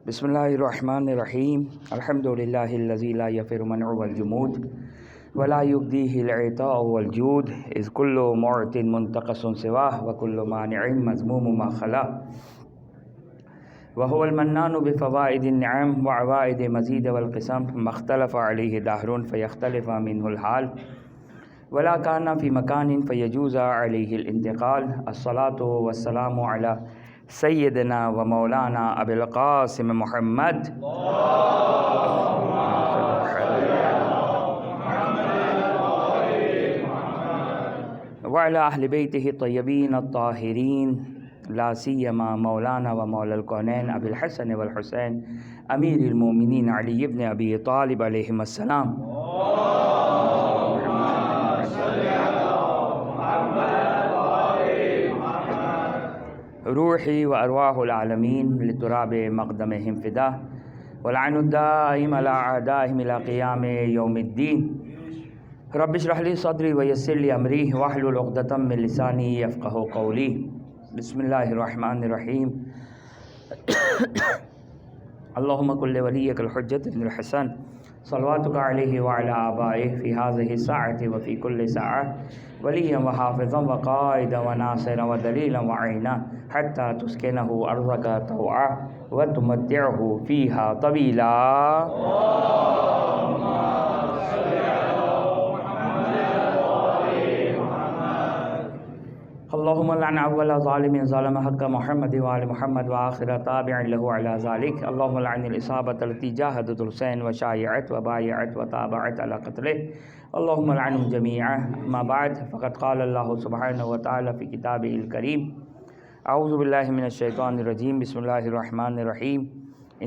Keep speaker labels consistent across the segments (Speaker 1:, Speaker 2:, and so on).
Speaker 1: بسم اللہ الرحمن الرحیم الحمد للہ الذی لا یفر منع والجمود ولا یبدیہ العطاء والجود اذ کل معط منتقص سواہ وکل مانع مذموم ما خلا وهو المنان بفوائد النعم وعوائد مزید والقسم ما اختلف علیہ دہر فیختلف منہ الحال ولا کان فی مکان فیجوز علیہ الانتقال الصلاة والسلام علی سیدنا و مولانا ابی القاسم محمد وعلی اہل بیتہ الطیبین الطاہرین لا سیما مولانا و مولا الکونین ابی الحسن والحسین امیر المومنین علی ابن ابی طالب علیہم السلام. روحی و ارواح العالمین لتراب مقدمہم فدا والعن الدائم علی اعدائہم الى قیام یوم الدین. رب اشرح لی صدری ویسر لی امری واحلل عقدۃ من لسانی یفقہوا قولی. بسم اللہ الرحمن الرحیم. اللہم کن لولیک الحجۃ بن الحسن صلواتک علیہ وعلی آبائہ فی هذه الساعة وفی کل ساعة ولیا وحافظا وقائدا وناصرا ودلیلا وعینا حتی تسکنہ ارضک طوعا وتمتعہ فیہا طویلا. اللہم لعن اول ظالم ظلم حق محمد وآل محمد وآخر تابع له على ذلك. اللہم لعن الإصابة التي جاهدت الحسین وشایعت وبایعت وتابعت على قتله. اللہم لعنهم جميعا. ما بعد فقد قال اللہ سبحانہ وتعالی في کتابہ الکریم اعوذ باللہ من الشیطان الرجیم بسم اللہ الرحمن الرحیم.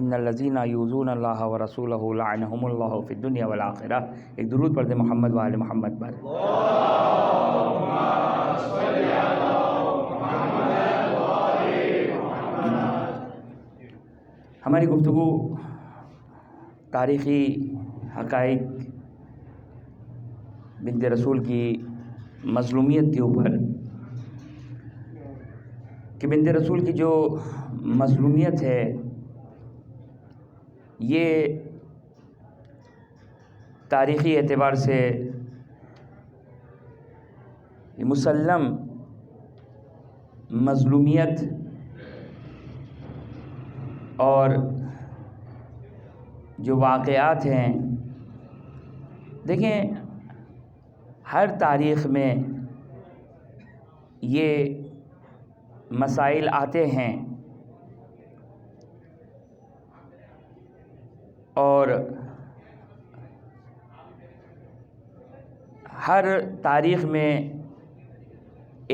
Speaker 1: ان الذین یؤذون اللہ ورسولہ لعنهم اللہ فی الدنیا والآخرہ. ایک درود پڑھ دیں محمد وآل محمد پر. ہماری گفتگو تاریخی حقائق بنت رسول کی مظلومیت کے اوپر کہ بنت رسول کی جو مظلومیت ہے یہ تاریخی اعتبار سے مسلم مظلومیت اور جو واقعات ہیں. دیکھیں ہر تاریخ میں یہ مسائل آتے ہیں اور ہر تاریخ میں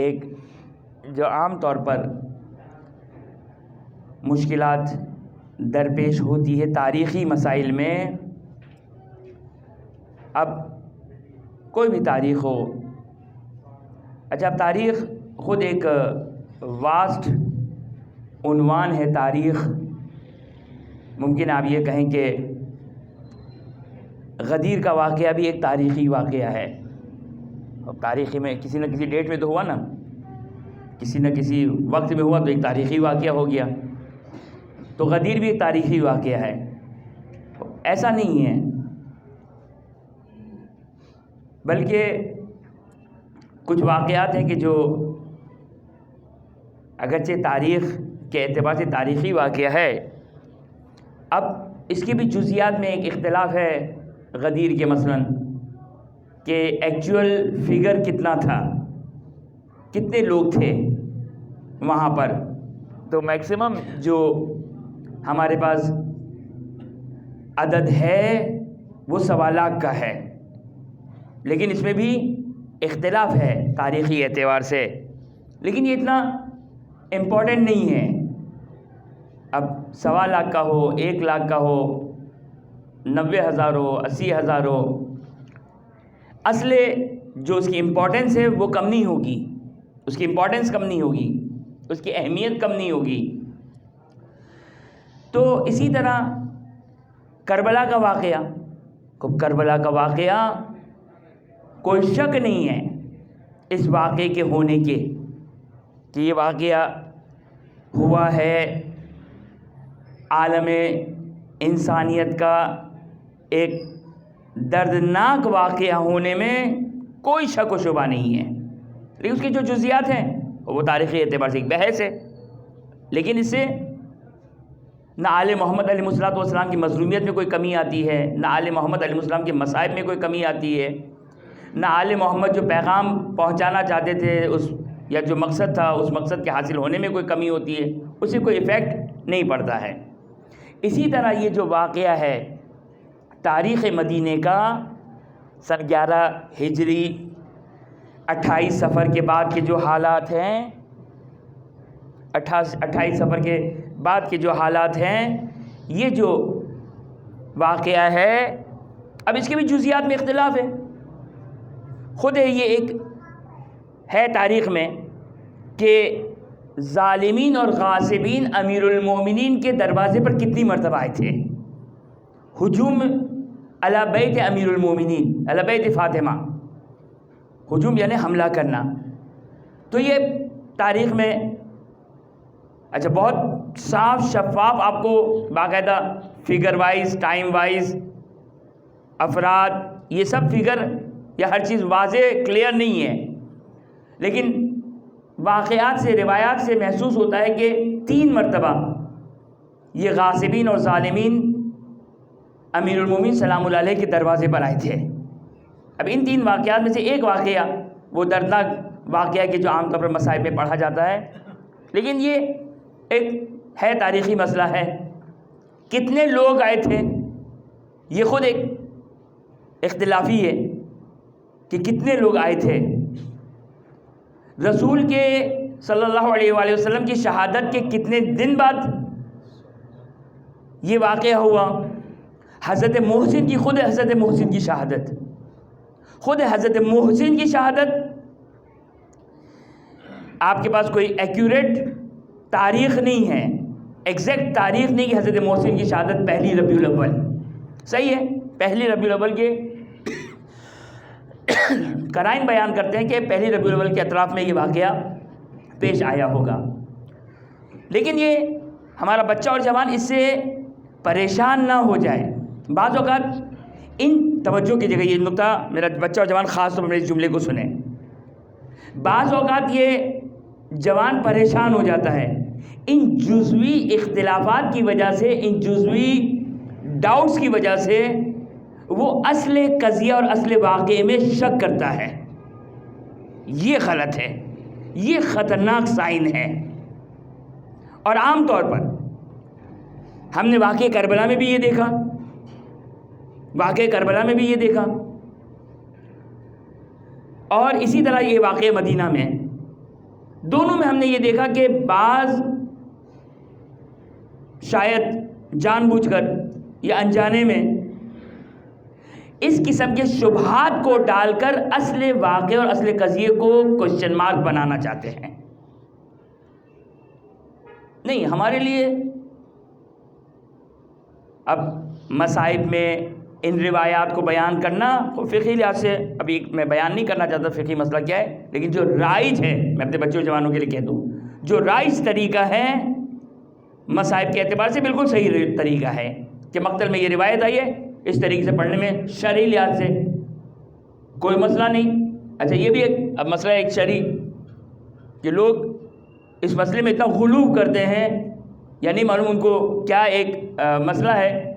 Speaker 1: ایک جو عام طور پر مشکلات درپیش ہوتی ہے تاریخی مسائل میں. اب کوئی بھی تاریخ ہو، اچھا اب تاریخ خود ایک واسٹ عنوان ہے. تاریخ ممکن آپ یہ کہیں کہ غدیر کا واقعہ بھی ایک تاریخی واقعہ ہے. اب تاریخی میں کسی نہ کسی ڈیٹ میں تو ہوا نا، کسی نہ کسی وقت میں ہوا تو ایک تاریخی واقعہ ہو گیا. تو غدیر بھی ایک تاریخی واقعہ ہے. ایسا نہیں ہے، بلکہ کچھ واقعات ہیں کہ جو اگرچہ تاریخ کے اعتبار سے تاریخی واقعہ ہے، اب اس کی بھی جزیات میں ایک اختلاف ہے. غدیر کے مثلاً کہ ایکچول فگر کتنا تھا، کتنے لوگ تھے وہاں پر. تو میکسیمم جو ہمارے پاس عدد ہے وہ 1.25 لاکھ کا ہے، لیکن اس میں بھی اختلاف ہے تاریخی اعتبار سے. لیکن یہ اتنا امپورٹنٹ نہیں ہے. اب 1.25 لاکھ کا ہو، 1 لاکھ کا ہو، 90,000 ہو، 80,000 ہو، اصل جو اس کی امپورٹنس ہے وہ کم نہیں ہوگی. اس کی امپورٹنس کم نہیں ہوگی، اس کی اہمیت کم نہیں ہوگی. تو اسی طرح کربلا کا واقعہ، کربلا کا واقعہ کوئی شک نہیں ہے اس واقعے کے ہونے کے کہ یہ واقعہ ہوا ہے عالم انسانیت کا ایک دردناک واقعہ ہونے میں کوئی شک و شبہ نہیں ہے، لیکن اس کی جو جزیات ہیں وہ تاریخی اعتبار سے ایک بحث ہے. لیکن اس سے نہ آل محمد علیہ السلام کی مظلومیت میں کوئی کمی آتی ہے، نہ آل محمد علیہ السلام کے مصائب میں کوئی کمی آتی ہے، نہ آل محمد جو پیغام پہنچانا چاہتے تھے اس یا جو مقصد تھا اس مقصد کے حاصل ہونے میں کوئی کمی ہوتی ہے، اس سے کوئی ایفیکٹ نہیں پڑتا ہے. اسی طرح یہ جو واقعہ ہے تاریخ مدینے کا سن 11 ہجری 28 صفر کے بعد کے جو حالات ہیں، 28 صفر کے بعد کے جو حالات ہیں، یہ جو واقعہ ہے اب اس کے بھی جزیات میں اختلاف ہے. خود ہے یہ ایک ہے تاریخ میں کہ ظالمین اور غاصبین امیر المومنین کے دروازے پر کتنی مرتبہ آئے تھے. ہجوم علی بیت امیر المومنین، علی بیت فاطمہ، ہجوم یعنی حملہ کرنا. تو یہ تاریخ میں اچھا بہت صاف شفاف آپ کو باقاعدہ فگر وائز، ٹائم وائز، افراد، یہ سب فگر یا ہر چیز واضح کلیئر نہیں ہے، لیکن واقعات سے، روایات سے محسوس ہوتا ہے کہ 3 مرتبہ یہ غاصبین اور ظالمین امیر المومنین سلام اللہ علیہ کے دروازے پر آئے تھے. اب ان 3 واقعات میں سے ایک واقعہ وہ دردناک واقعہ کہ جو عام طور پر مصائب میں پڑھا جاتا ہے، لیکن یہ ایک ہے تاریخی مسئلہ ہے. کتنے لوگ آئے تھے یہ خود ایک اختلافی ہے کہ کتنے لوگ آئے تھے. رسول کے صلی اللہ علیہ وآلہ وسلم کی شہادت کے کتنے دن بعد یہ واقعہ ہوا. حضرت محسن کی، خود حضرت محسن کی شہادت، خود حضرت محسن کی شہادت. آپ کے پاس کوئی ایکوریٹ تاریخ نہیں ہے، ایگزیکٹ تاریخ نہیں کہ حضرت محسن کی شہادت 1 ربیع الاول، صحیح ہے 1 ربیع الاول کے قرائن بیان کرتے ہیں کہ 1 ربیع الاول کے اطراف میں یہ واقعہ پیش آیا ہوگا. لیکن یہ ہمارا بچہ اور جوان اس سے پریشان نہ ہو جائے. بعض اوقات ان توجہ کی جگہ یہ نقطہ میرا بچہ اور جوان خاص طور پر میرے جملے کو سنیں. بعض اوقات یہ جوان پریشان ہو جاتا ہے ان جزوی اختلافات کی وجہ سے، ان جزوی ڈاؤٹس کی وجہ سے وہ اصل قضیہ اور اصل واقعے میں شک کرتا ہے. یہ غلط ہے، یہ خطرناک سائن ہے. اور عام طور پر ہم نے واقعہ کربلا میں بھی یہ دیکھا، واقعہ کربلا میں بھی یہ دیکھا، اور اسی طرح یہ واقعہ مدینہ میں، دونوں میں ہم نے یہ دیکھا کہ بعض شاید جان بوجھ کر یا انجانے میں اس قسم کے شبہات کو ڈال کر اصل واقعے اور اصل قضیے کو کوشچن مارک بنانا چاہتے ہیں. نہیں، ہمارے لیے اب مصائب میں ان روایات کو بیان کرنا فقہی لحاظ سے ابھی میں بیان نہیں کرنا چاہتا فقہی مسئلہ کیا ہے، لیکن جو رائج ہے، میں اپنے بچوں جوانوں کے لیے کہہ دوں، جو رائج طریقہ ہے مصائب کے اعتبار سے بالکل صحیح طریقہ ہے کہ مقتل میں یہ روایت آئی ہے، اس طریقے سے پڑھنے میں شرعی لحاظ سے کوئی مسئلہ نہیں. اچھا یہ بھی ایک اب مسئلہ ایک شرعی کہ لوگ اس مسئلے میں اتنا غلو کرتے ہیں، یا نہیں معلوم ان کو کیا ایک مسئلہ ہے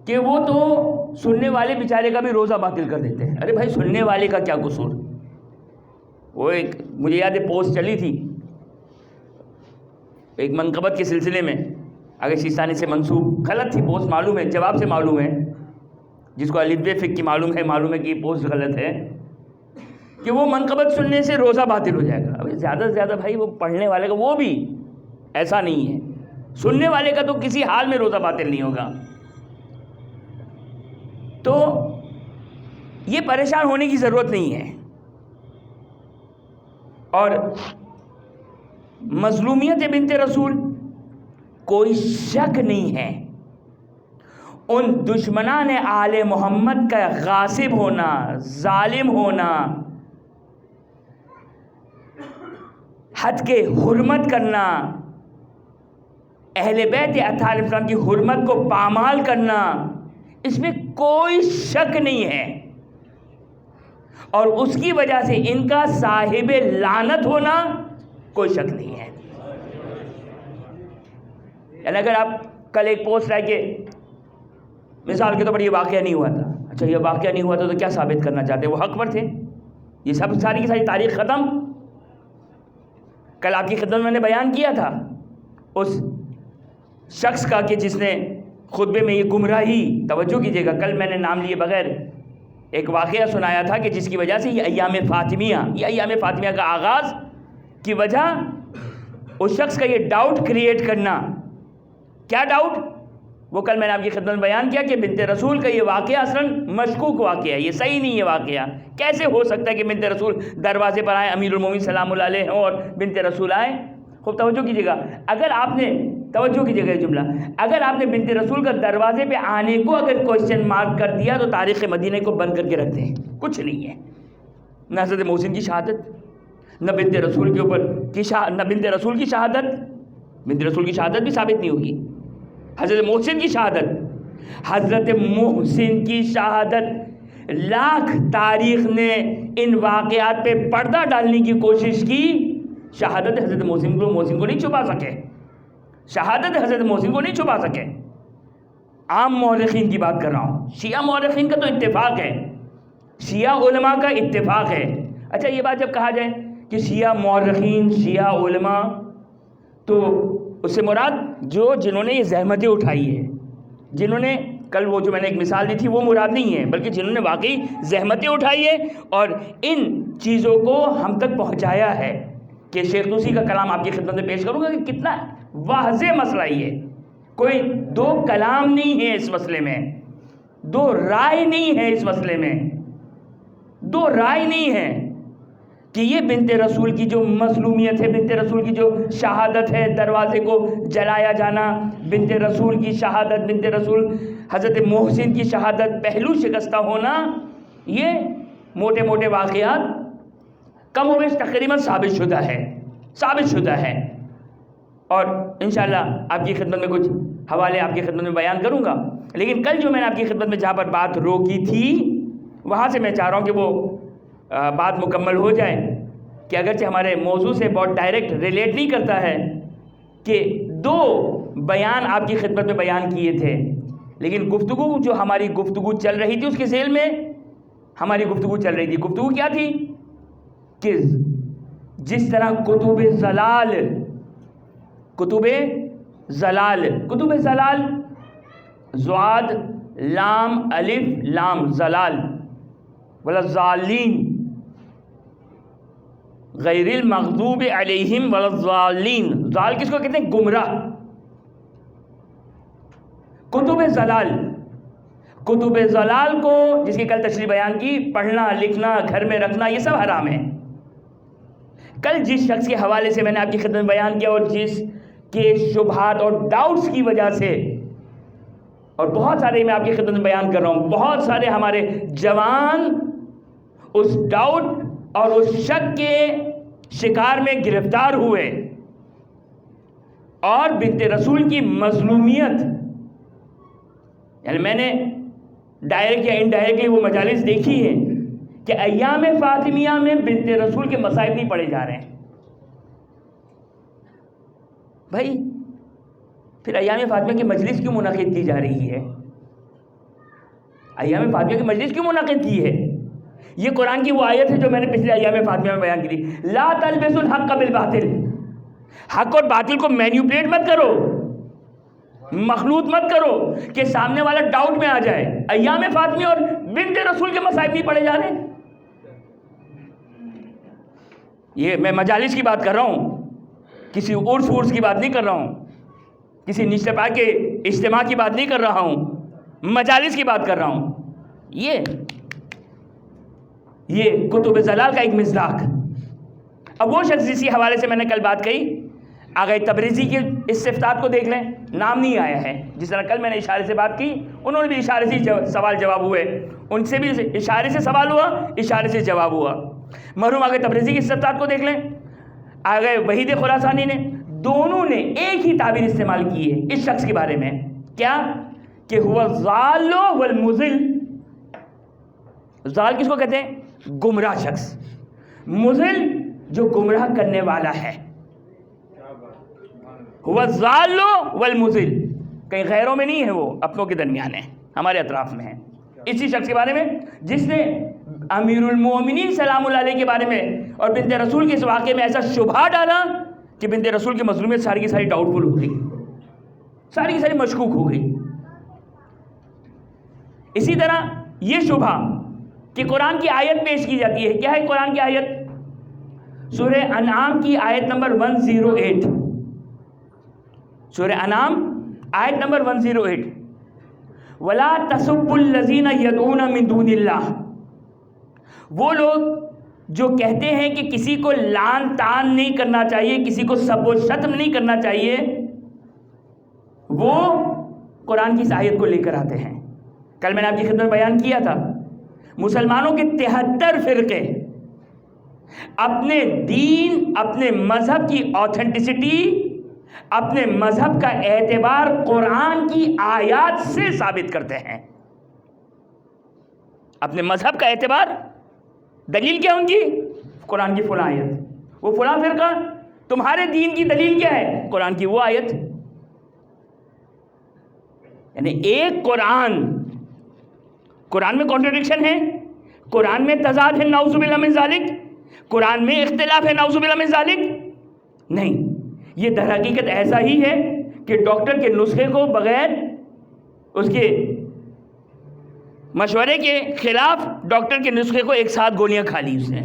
Speaker 1: کہ وہ تو سننے والے بیچارے کا بھی روزہ باطل کر دیتے ہیں. ارے بھائی سننے والے کا کیا قصور؟ وہ ایک مجھے یاد ہے پوسٹ چلی تھی ایک منقبت کے سلسلے میں، اگر سیستانی سے منسوب، غلط تھی پوسٹ، معلوم ہے، جواب سے معلوم ہے، جس کو الف ب فقہ کی معلوم ہے کہ یہ پوسٹ غلط ہے، کہ وہ منقبت سننے سے روزہ باطل ہو جائے گا. ابھی زیادہ سے زیادہ بھائی وہ پڑھنے والے کا، وہ بھی ایسا نہیں ہے، سننے والے کا تو کسی حال میں روزہ باطل نہیں ہوگا. تو یہ پریشان ہونے کی ضرورت نہیں ہے. اور مظلومیت بنت رسول کوئی شک نہیں ہے، ان دشمنان آل محمد کا غاصب ہونا، ظالم ہونا، حد کے حرمت کرنا، اہل بیت اطہار علیہ السلام کی حرمت کو پامال کرنا، اس میں کوئی شک نہیں ہے، اور اس کی وجہ سے ان کا صاحب لعنت ہونا کوئی شک نہیں ہے۔ یعنی اگر آپ کل ایک پوسٹ آئے کہ مثال کے طور پر یہ واقعہ نہیں ہوا تھا، اچھا یہ واقعہ نہیں ہوا تھا تو کیا ثابت کرنا چاہتے ہیں؟ وہ حق پر تھے، یہ سب ساری کی ساری تاریخ ختم۔ کل آپ کی خدمت میں نے بیان کیا تھا اس شخص کا کہ جس نے خطبے میں یہ گمراہی، توجہ کیجیے گا، کل میں نے نام لیے بغیر ایک واقعہ سنایا تھا کہ جس کی وجہ سے یہ ایام فاطمیہ کا آغاز کی وجہ اس شخص کا یہ ڈاؤٹ کریٹ کرنا۔ کیا ڈاؤٹ؟ وہ کل میں نے آپ کی خدمت میں بیان کیا کہ بنت رسول کا یہ واقعہ اصلاً مشکوک واقعہ ہے، یہ صحیح نہیں ہے واقعہ۔ کیسے ہو سکتا ہے کہ بنت رسول دروازے پر آئے، امیر المومنین سلام اللہ علیہ اور بنت رسول آئے؟ خوب توجہ کیجیے گا، اگر آپ نے توجہ کیجیے گا یہ جملہ، اگر آپ نے بنت رسول کا دروازے پہ آنے کو اگر کوشچن مارک کر دیا تو تاریخ مدینہ کو بند کر کے رکھ دیں، کچھ نہیں ہے۔ نہ حضرت محسن کی شہادت، نہ بنت رسول کے اوپر نہ بنت رسول کی شہادت، بنت رسول کی شہادت بھی ثابت نہیں ہوگی۔ حضرت محسن کی شہادت، حضرت محسن کی شہادت، لاکھ تاریخ نے ان واقعات پہ پردہ ڈالنے کی کوشش کی، شہادت حضرت محسن کو نہیں چھپا سکے، شہادت حضرت محسن کو نہیں چھپا سکے۔ عام مورخین کی بات کر رہا ہوں، شیعہ مورخین کا تو اتفاق ہے، شیعہ علماء کا اتفاق ہے۔ اچھا یہ بات جب کہا جائے کہ شیعہ مورخین، شیعہ علماء، تو اس سے مراد جنہوں نے یہ زحمتیں اٹھائی ہے، جنہوں نے کل وہ جو میں نے ایک مثال دی تھی وہ مراد نہیں ہے، بلکہ جنہوں نے واقعی زحمتیں اٹھائی ہے اور ان چیزوں کو ہم تک پہنچایا ہے۔ کہ شیخ طوسی کا کلام آپ کی خدمت میں پیش کروں گا کہ کتنا واضح مسئلہ یہ ہے، کوئی دو کلام نہیں ہے اس مسئلے میں، دو رائے نہیں ہے اس مسئلے میں، دو رائے نہیں ہے کہ یہ بنت رسول کی جو مظلومیت ہے، بنت رسول کی جو شہادت ہے، دروازے کو جلایا جانا، بنت رسول کی شہادت، بنت رسول حضرت محسن کی شہادت، پہلو شکستہ ہونا، یہ موٹے موٹے واقعات کم و بیش تقریباً ثابت شدہ ہے۔ اور انشاءاللہ آپ کی خدمت میں کچھ حوالے آپ کی خدمت میں بیان کروں گا، لیکن کل جو میں نے آپ کی خدمت میں جہاں پر بات روکی تھی وہاں سے میں چاہ رہا ہوں کہ وہ بات مکمل ہو جائے، کہ اگرچہ ہمارے موضوع سے بہت ڈائریکٹ ریلیٹ نہیں کرتا ہے، کہ دو بیان آپ کی خدمت میں بیان کیے تھے، لیکن گفتگو جو ہماری گفتگو چل رہی تھی اس کے ذیل میں ہماری گفتگو چل رہی تھی۔ گفتگو کیا تھی؟ کہ جس طرح کتب زلال زواد لام الف لام زلال ولا الضالین غیر المغضوب علیہم ولا الضالین، ضال کس کو کہتے ہیں؟ گمراہ۔ کتب زلال کو، جس کی کل تشریح بیان کی، پڑھنا لکھنا گھر میں رکھنا یہ سب حرام ہے۔ کل جس شخص کے حوالے سے میں نے آپ کی خدمت میں بیان کیا اور جس کے شبہات اور ڈاؤٹس کی وجہ سے، اور بہت سارے میں آپ کی خدمت میں بیان کر رہا ہوں، بہت سارے ہمارے جوان اس ڈاؤٹ اور اس شک کے شکار میں گرفتار ہوئے، اور بنت رسول کی مظلومیت، یعنی میں نے ڈائریکٹ یا انڈائریکٹلی وہ مجالس دیکھی ہے کہ ایام فاطمیہ میں بنت رسول کے مصائب نہیں پڑھے جا رہے ہیں۔ بھائی پھر ایام فاطمیہ کی مجلس کیوں منعقد کی جا رہی ہے؟ ایام فاطمیہ کی مجلس کیوں منعقد کی ہے؟ یہ قرآن کی وہ آیت ہے جو میں نے پچھلے ایام فاطمیہ میں بیان کی تھی، لا تلبسوا الحق بالباطل، حق اور باطل کو مینیپولیٹ مت کرو، مخلوط مت کرو کہ سامنے والا ڈاؤٹ میں آ جائے۔ ایام فاطمیہ اور بنت رسول کے مصائب نہیں پڑھے جا رہے۔ یہ میں مجالس کی بات کر رہا ہوں، کسی عرس کی بات نہیں کر رہا ہوں، کسی نشست پا کے اجتماع کی بات نہیں کر رہا ہوں، مجالس کی بات کر رہا ہوں۔ یہ کتب زلال کا ایک مصداق۔ اب وہ شخص جس کے حوالے سے میں نے کل بات کہی، آگے تبریزی کے استفتاء کو دیکھ لیں، نام نہیں آیا ہے۔ جس طرح کل میں نے اشارے سے بات کی، انہوں نے بھی اشارے سے سوال جواب ہوئے، ان سے بھی اشارے سے سوال ہوا، اشارے سے جواب ہوا۔ مرحوم آگے تبریزی کے استفتاء کو دیکھ لیں، آگے وحید خراسانی نے دونوں نے ایک ہی تعبیر استعمال کی ہے اس شخص کے بارے میں. کیا؟ کہ هو الضال والمضل. ضال کس کو کہتے ہیں؟ گمراہ شخص. مضل جو گمراہ کرنے والا ہے. هو الضال والمضل. کہیں غیروں میں نہیں ہے، وہ اپنوں کے درمیان ہے، ہمارے اطراف میں ہے. اسی شخص کے بارے میں جس نے امیر المومنین سلام اللہ علیہ کے بارے میں اور بنت رسول کے اس واقعے میں ایسا شبہ ڈالا کہ بنت رسول کی مظلومیت ساری کی ساری ڈاؤٹ فل ہو گئی، ساری کی ساری مشکوک ہو گئی. اسی طرح یہ شبہ کہ قرآن کی آیت پیش کی جاتی ہے. کیا ہے قرآن کی آیت؟ سورہ انعام کی آیت نمبر 108. سورہ انعام آیت نمبر 108. وَلَا تَسُبُّوا الَّذِينَ يَدْعُونَ مِن دُونِ اللَّهِ. وہ لوگ جو کہتے ہیں کہ کسی کو لعن طعن نہیں کرنا چاہیے، کسی کو سب و شتم نہیں کرنا چاہیے، وہ قرآن کی اس آیت کو لے کر آتے ہیں. کل میں نے آپ کی خدمت میں بیان کیا تھا، مسلمانوں کے 73 فرقے اپنے دین، اپنے مذہب کی آتھینٹسٹی، اپنے مذہب کا اعتبار قرآن کی آیات سے ثابت کرتے ہیں. اپنے مذہب کا اعتبار، دلیل کیا ان کی؟ قرآن کی فلاں آیت. وہ فلاں فرقہ تمہارے دین کی دلیل کیا ہے؟ قرآن کی وہ آیت. یعنی ایک قرآن میں کانٹرڈکشن ہے، قرآن میں تضاد ہے، نعوذ باللہ من ذالک، قرآن میں اختلاف ہے، نعوذ باللہ من ذالک. نہیں، یہ در حقیقت ایسا ہی ہے کہ ڈاکٹر کے نسخے کو بغیر اس کے مشورے کے خلاف ڈاکٹر کے نسخے کو ایک ساتھ گولیاں کھا لی اس نے،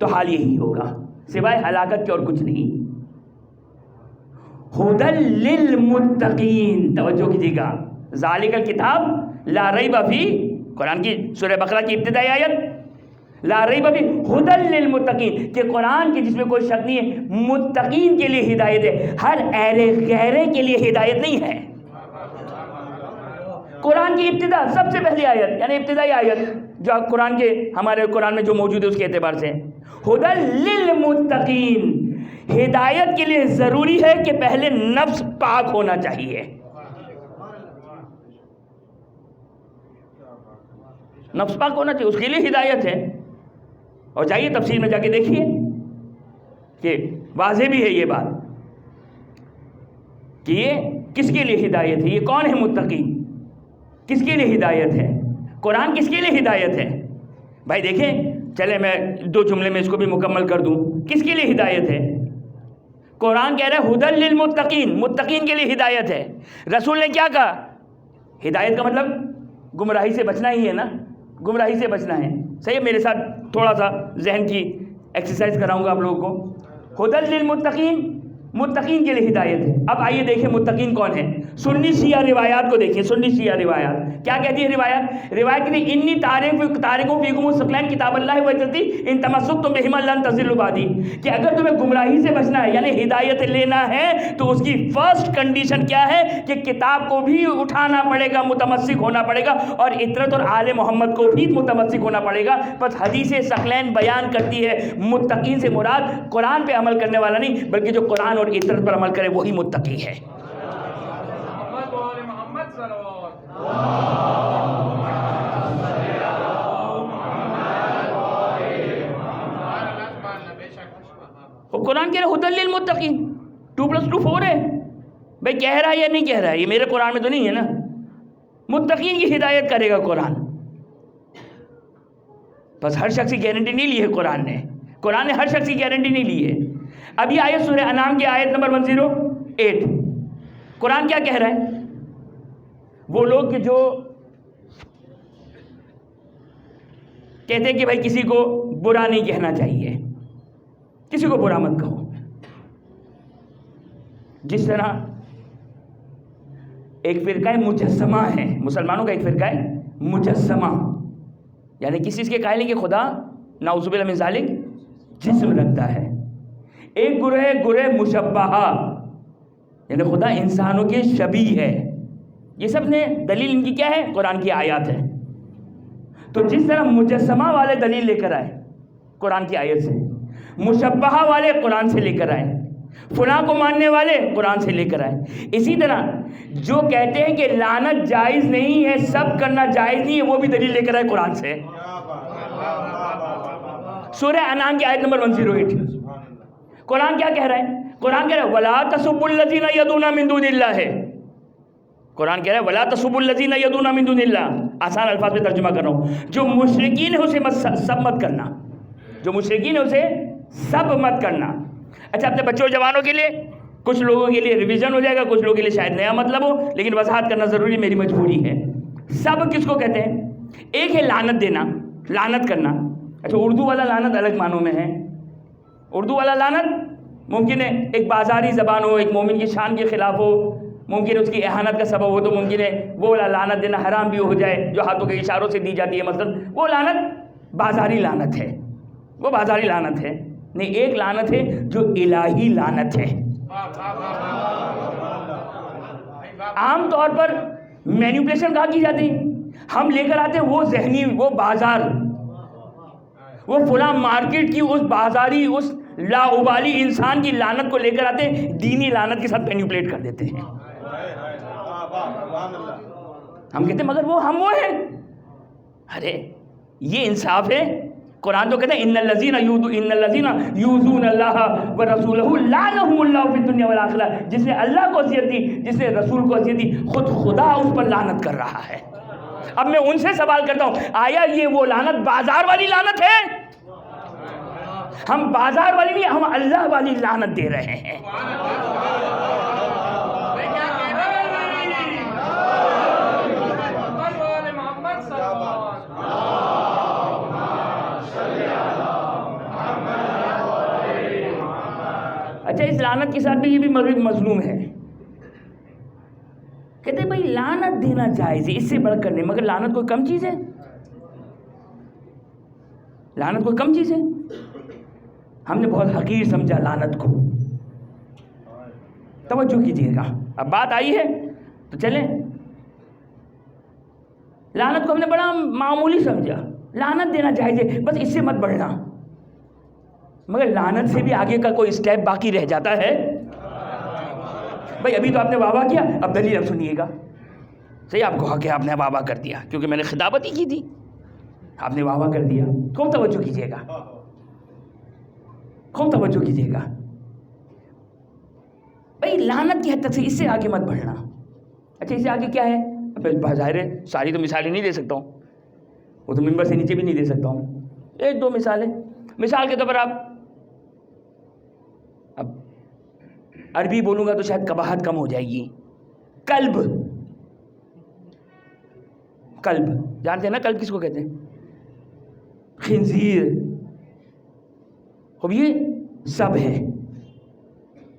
Speaker 1: تو حال یہی ہوگا سوائے ہلاکت کے اور کچھ نہیں. ہدی للمتقین. توجہ کیجیے گا، ذالک الکتاب لا ریب فیہ، قرآن کی سورہ بقرہ کی ابتدائی آیت، لا ریب فیہ ہدی للمتقین، کہ قرآن کی جس میں کوئی شک نہیں ہے متقین کے لیے ہدایت ہے، ہر ایرے غیرے کے لیے ہدایت نہیں ہے. قرآن کی ابتدا سب سے پہلی آیت، یعنی ابتدائی آیت جو قرآن کے ہمارے قرآن میں جو موجود ہے اس کے اعتبار سے، ہدی للمتقین. ہدایت کے لیے ضروری ہے کہ پہلے نفس پاک ہونا چاہیے. نفس پاک ہونا چاہیے، اس کے لیے ہدایت ہے. اور جائیے تفسیر میں جا کے دیکھیے کہ واضح بھی ہے یہ بات کہ یہ کس کے لیے ہدایت ہے، یہ کون ہے متقین، کس کے لیے ہدایت ہے، قرآن کس کے لیے ہدایت ہے. بھائی دیکھیں، چلے میں 2 جملے میں اس کو بھی مکمل کر دوں. کس کے لیے ہدایت ہے؟ قرآن کہہ رہا ہے ہدی للمتقین، متقین کے لیے ہدایت ہے. رسول نے کیا کہا؟ ہدایت کا مطلب گمراہی سے بچنا ہی ہے نا، گمراہی سے بچنا ہے. صحیح ہے، میرے ساتھ تھوڑا سا ذہن کی ایکسرسائز کراؤں گا آپ لوگوں کو. ہدی للمتقین، متقین کے لیے ہدایت ہے. اب آئیے دیکھیں متقین کون ہیں. سنی شیعہ روایات کو دیکھیں. سنی شیعہ روایات کیا کہتی ہے؟ روایت کہتی ہے انی تارکوں فیکم الثقلین کتاب اللہ و عزتی ان تمسکتم بہما لن تضلوا بعدی، کہ اگر تمہیں گمراہی سے بچنا ہے یعنی ہدایت لینا ہے تو اس کی فرسٹ کنڈیشن کیا ہے کہ کتاب کو بھی اٹھانا پڑے گا، متمسک ہونا پڑے گا، اور عطرت اور آل محمد کو بھی متمسک ہونا پڑے گا. بس حدیث ثقلین بیان کرتی ہے متقین سے مراد قرآن پہ عمل کرنے والا نہیں، بلکہ جو قرآن اور عطرت پر عمل کرے وہی متقی ہے. قرآن کہہ رہا ہے ہدی للمتقین، 2+2 4 ہے. بھائی کہہ رہا ہے یا نہیں کہہ رہا ہے؟ یہ میرے قرآن میں تو نہیں ہے نا. متقین کی ہدایت کرے گا قرآن. بس ہر شخص کی گارنٹی نہیں لی ہے قرآن نے ہر شخص کی گارنٹی نہیں لی ہے. اب یہ آیت سورہ انعام کی آیت نمبر 108، قرآن کیا کہہ رہا ہے؟ وہ لوگ کہ جو کہتے ہیں کہ بھائی کسی کو برا نہیں کہنا چاہیے، کسی کو برا مت کہو. جس طرح ایک فرقہ مجسمہ ہے، مسلمانوں کا ایک فرقہ ہے مجسمہ، یعنی کسی کے قائل ہے کہ خدا نعوذ باللہ من ذالک جسم رکھتا ہے. ایک گروہ مشبہہ، یعنی خدا انسانوں کے شبیہ ہے. یہ سب نے دلیل ان کی کیا ہے؟ قرآن کی آیات ہے. تو جس طرح مجسمہ والے دلیل لے کر آئے قرآن کی آیت سے، مشبہہ والے قرآن سے لے کر آئے، فلاں کو ماننے والے قرآن سے لے کر آئے. اسی طرح جو کہتے ہیں کہ لعنت جائز نہیں ہے، سب کرنا جائز نہیں ہے، وہ بھی دلیل لے کر آئے قرآن سے. سورہ انعام کی آیت نمبر 108. قرآن کیا کہہ رہا ہے؟ قرآن کہہ رہا ہے وَلَا تَسُبُّوا الَّذِينَ يَدْعُونَ مِن دُونِ اللَّهِ. قرآن کہہ رہا ہے وَلَا تَسُبُّوا الَّذِينَ يَدْعُونَ مِن دُونِ اللَّهِ. آسان الفاظ میں ترجمہ کر رہا ہوں. جو مشرکین ہے اسے سب مت کرنا. جو مشرکین ہے اسے سب مت کرنا. اچھا، اپنے بچوں اور جوانوں کے لیے، کچھ لوگوں کے لیے ریویژن ہو جائے گا، کچھ لوگوں کے لیے شاید نیا مطلب ہو، لیکن وضاحت کرنا ضروری میری مجبوری ہے. سب کس کو کہتے ہیں؟ ایک ہے لعنت دینا، لعنت کرنا. اچھا، اردو والا لعنت الگ معنوں میں ہے. اردو والا لعنت ممکن ہے ایک بازاری زبان ہو، ایک مومن کی شان کے خلاف ہو، ممکن ہے اس کی اہانت کا سبب ہو، تو ممکن ہے وہ والا لعنت دینا حرام بھی ہو جائے جو ہاتھوں کے اشاروں سے دی جاتی ہے. مثلا وہ لعنت بازاری لعنت ہے، وہ بازاری لعنت ہے. نہیں، ایک لعنت ہے جو الہی لعنت ہے. عام طور پر مینیپولیشن کہاں کی جاتی ہے؟ ہم لے کر آتے ہیں وہ ذہنی، وہ بازار، وہ فلاں مارکیٹ کی اس بازاری، اس لا ابالی انسان کی لعنت کو لے کر آتے ہیں، دینی لعنت کے ساتھ مینیپولیٹ کر دیتے ہیں. ہم کہتے ہیں مگر ہم وہ ہیں. ارے یہ انصاف ہے؟ قرآن تو کہتا ہے ان الذین یؤذون اللہ ورسولہ لعنہم اللہ فی الدنیا والآخرہ. جس نے اللہ کو اذیت دی، جس نے رسول کو اذیت دی، خود خدا اس پر لعنت کر رہا ہے. اب میں ان سے سوال کرتا ہوں، آیا یہ وہ لعنت بازار والی لعنت ہے؟ ہم بازار والی نہیں، ہم اللہ والی لعنت دے رہے ہیں. اچھا، اس لعنت کے ساتھ بھی یہ بھی مظلوم ہے. کہتے ہیں بھائی لعنت دینا جائز ہے، اس سے بڑھ کر نہیں. مگر لعنت کوئی کم چیز ہے؟ لعنت کوئی کم چیز ہے؟ ہم نے بہت حقیر سمجھا لعنت کو. توجہ کیجیے گا، اب بات آئی ہے تو چلیں. لعنت کو ہم نے بڑا معمولی سمجھا. لعنت دینا جائز ہے، بس اس سے مت بڑھنا. مگر لعنت سے بھی آگے کا کوئی اسٹیپ باقی رہ جاتا ہے. بھائی ابھی تو آپ نے واہ واہ کیا، اب دلیل اب سنیے گا. صحیح، آپ کو حق ہے، آپ نے واہ واہ کر دیا کیونکہ میں نے خطابت ہی کی تھی. آپ نے واہ واہ کر دیا. خوب توجہ کیجیے گا، خوب توجہ کیجیے گا. بھائی لعنت کی حد تک سے، اس سے آگے مت بڑھنا. اچھا، اس سے آگے کیا ہے؟ ظاہر ہے ساری تو مثالیں نہیں دے سکتا ہوں، وہ تو ممبر سے نیچے بھی نہیں دے سکتا ہوں. ایک دو مثالیں. مثال کے طور پر آپ، اب عربی بولوں گا تو شاید قباحت کم ہو جائے گی. کلب، کلب جانتے ہیں نا کلب کس کو کہتے ہیں؟ خنزیر. اب یہ سب ہے،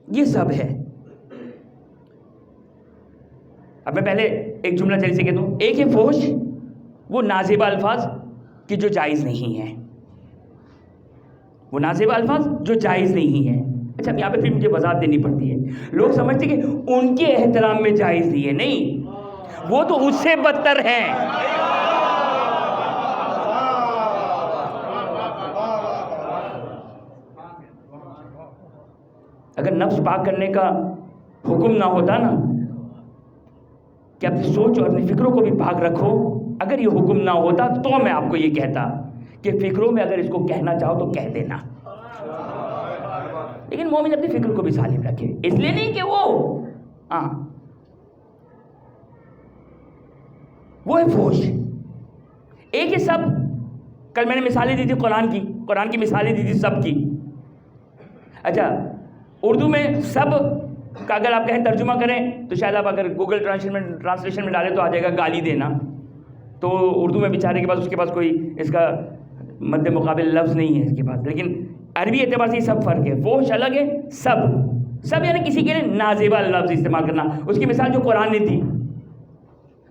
Speaker 1: یہ سب ہے. اب میں پہلے ایک جملہ جلدی سے کہتا ہوں. ایک ہے فحش، وہ نازیبہ الفاظ کہ جو جائز نہیں ہے، وہ نازیبہ الفاظ جو جائز نہیں ہے. اچھا، یہاں پہ پھر مجھے وضاحت دینی پڑتی ہے. لوگ سمجھتے کہ ان کے احترام میں جائز نہیں ہے. نہیں، وہ تو اس سے بدتر ہیں. اگر نفس پاک کرنے کا حکم نہ ہوتا نا کہ اپنی سوچ اور اپنی فکروں کو بھی پاک رکھو، اگر یہ حکم نہ ہوتا تو میں آپ کو یہ کہتا کہ فکروں میں اگر اس کو کہنا چاہو تو کہہ دینا. لیکن مومن اپنی فکر کو بھی سالم رکھے. اس لیے نہیں کہ وہ ہے فوش. ایک ہے سب. کل میں نے مثالیں دی تھی قرآن کی مثالیں دی تھی سب کی. اچھا، اردو میں سب کا اگر آپ کہیں ترجمہ کریں تو شاید آپ اگر گوگل ٹرانسلیشن میں ڈالیں تو آ جائے گا گالی دینا. تو اردو میں بیچارے کے پاس اس کے پاس کوئی اس کا مد مقابل لفظ نہیں ہے اس کے پاس. لیکن عربی اعتبار سے یہ سب فرق ہے. فوش الگ ہے، سب یعنی کسی کے لیے نازیبہ لفظ استعمال کرنا. اس کی مثال جو قرآن نے دی،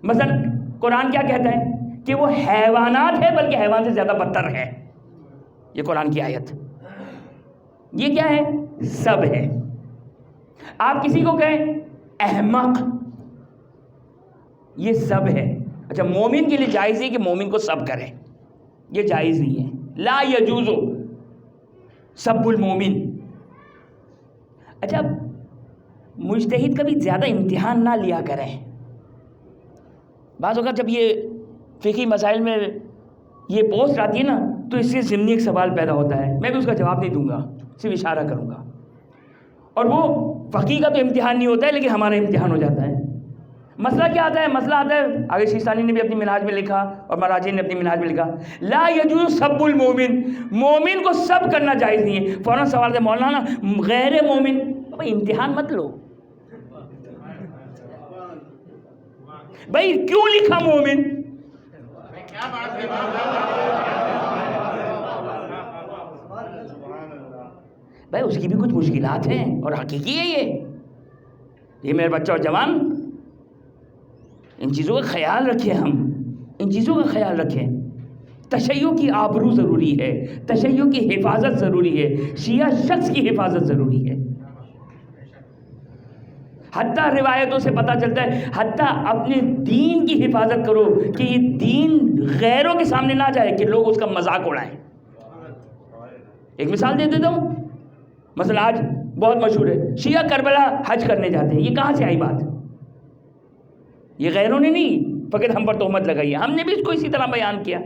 Speaker 1: مثلا قرآن کیا کہتا ہے کہ وہ حیوانات ہے بلکہ حیوان سے زیادہ بدتر ہے. یہ قرآن کی آیت. یہ کیا ہے؟ سب ہے. آپ کسی کو کہیں احمق، یہ سب ہے. اچھا، مومن کے لیے جائز ہے کہ مومن کو سب کرے، یہ جائز نہیں ہے. لا یجوز سب المومن. اچھا مجتہد کبھی زیادہ امتحان نہ لیا کریں. بعض اوقات جب یہ فقہی مسائل میں یہ پوسٹ آتی ہے نا تو اس سے ضمنی ایک سوال پیدا ہوتا ہے, میں بھی اس کا جواب نہیں دوں گا, صرف اشارہ کروں گا. اور وہ فقیہ کا تو امتحان نہیں ہوتا ہے لیکن ہمارا امتحان ہو جاتا ہے. مسئلہ کیا آتا ہے؟ مسئلہ آتا ہے, آگے شیستانی نے بھی اپنی منہاج میں لکھا اور مراجع نے اپنی منہاج میں لکھا, لا یجوز سب المومن, مومن کو سب کرنا جائز نہیں ہے. فوراً سوال ہے مولانا غیر مومن, بھائی امتحان مت لو بھائی, کیوں لکھا مومن؟ بھائی اس کی بھی کچھ مشکلات ہیں اور حقیقی ہے یہ میرے بچہ اور جوان, ان چیزوں کا خیال رکھیں, ہم ان چیزوں کا خیال رکھیں. تشیع کی آبرو ضروری ہے, تشیع کی حفاظت ضروری ہے, شیعہ شخص کی حفاظت ضروری ہے. حتیٰ روایتوں سے پتہ چلتا ہے, حتیٰ اپنے دین کی حفاظت کرو کہ یہ دین غیروں کے سامنے نہ جائے کہ لوگ اس کا مذاق اڑائیں. ایک مثال دے دیتا ہوں, مثلا آج بہت مشہور ہے, شیعہ کربلا حج کرنے جاتے ہیں. یہ کہاں سے آئی بات؟ یہ غیروں نے نہیں, فقط ہم پر تہمت لگائی ہے, ہم نے بھی اس کو اسی طرح بیان کیا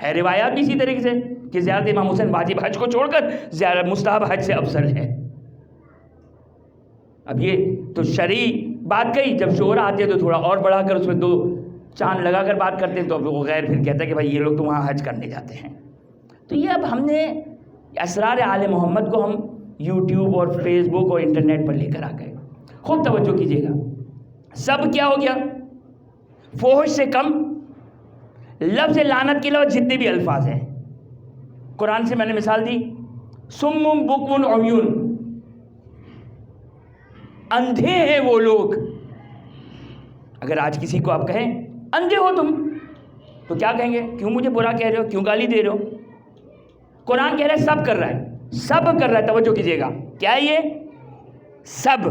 Speaker 1: ہے. روایات بھی اسی طریقے سے کہ زیارت امام حسین واجب حج کو چھوڑ کر زیارت مستحب حج سے افضل ہے. اب یہ تو شرعی بات کہی, جب شعرا آتے ہیں تو تھوڑا اور بڑھا کر اس میں 2 چاند لگا کر بات کرتے ہیں, تو وہ غیر پھر کہتا ہے کہ بھائی یہ لوگ تو وہاں حج کرنے جاتے ہیں. تو یہ اب ہم نے اسرار آل محمد کو ہم یوٹیوب اور فیس بک اور انٹرنیٹ پر لے کر آ گئے. خوب توجہ کیجیے گا, سب کیا ہو گیا, فحش سے کم, لفظ لعنت کے علاوہ جتنے بھی الفاظ ہیں. قرآن سے میں نے مثال دی, سم بکم عمیون, اندھے ہیں وہ لوگ. اگر آج کسی کو آپ کہیں اندھے ہو تم, تو کیا کہیں گے؟ کیوں مجھے برا کہہ رہے ہو, کیوں گالی دے رہے ہو؟ قرآن کہہ رہا ہے سب کر رہا ہے, سب کر رہا ہے. توجہ کیجیے گا, کیا ہے یہ سب؟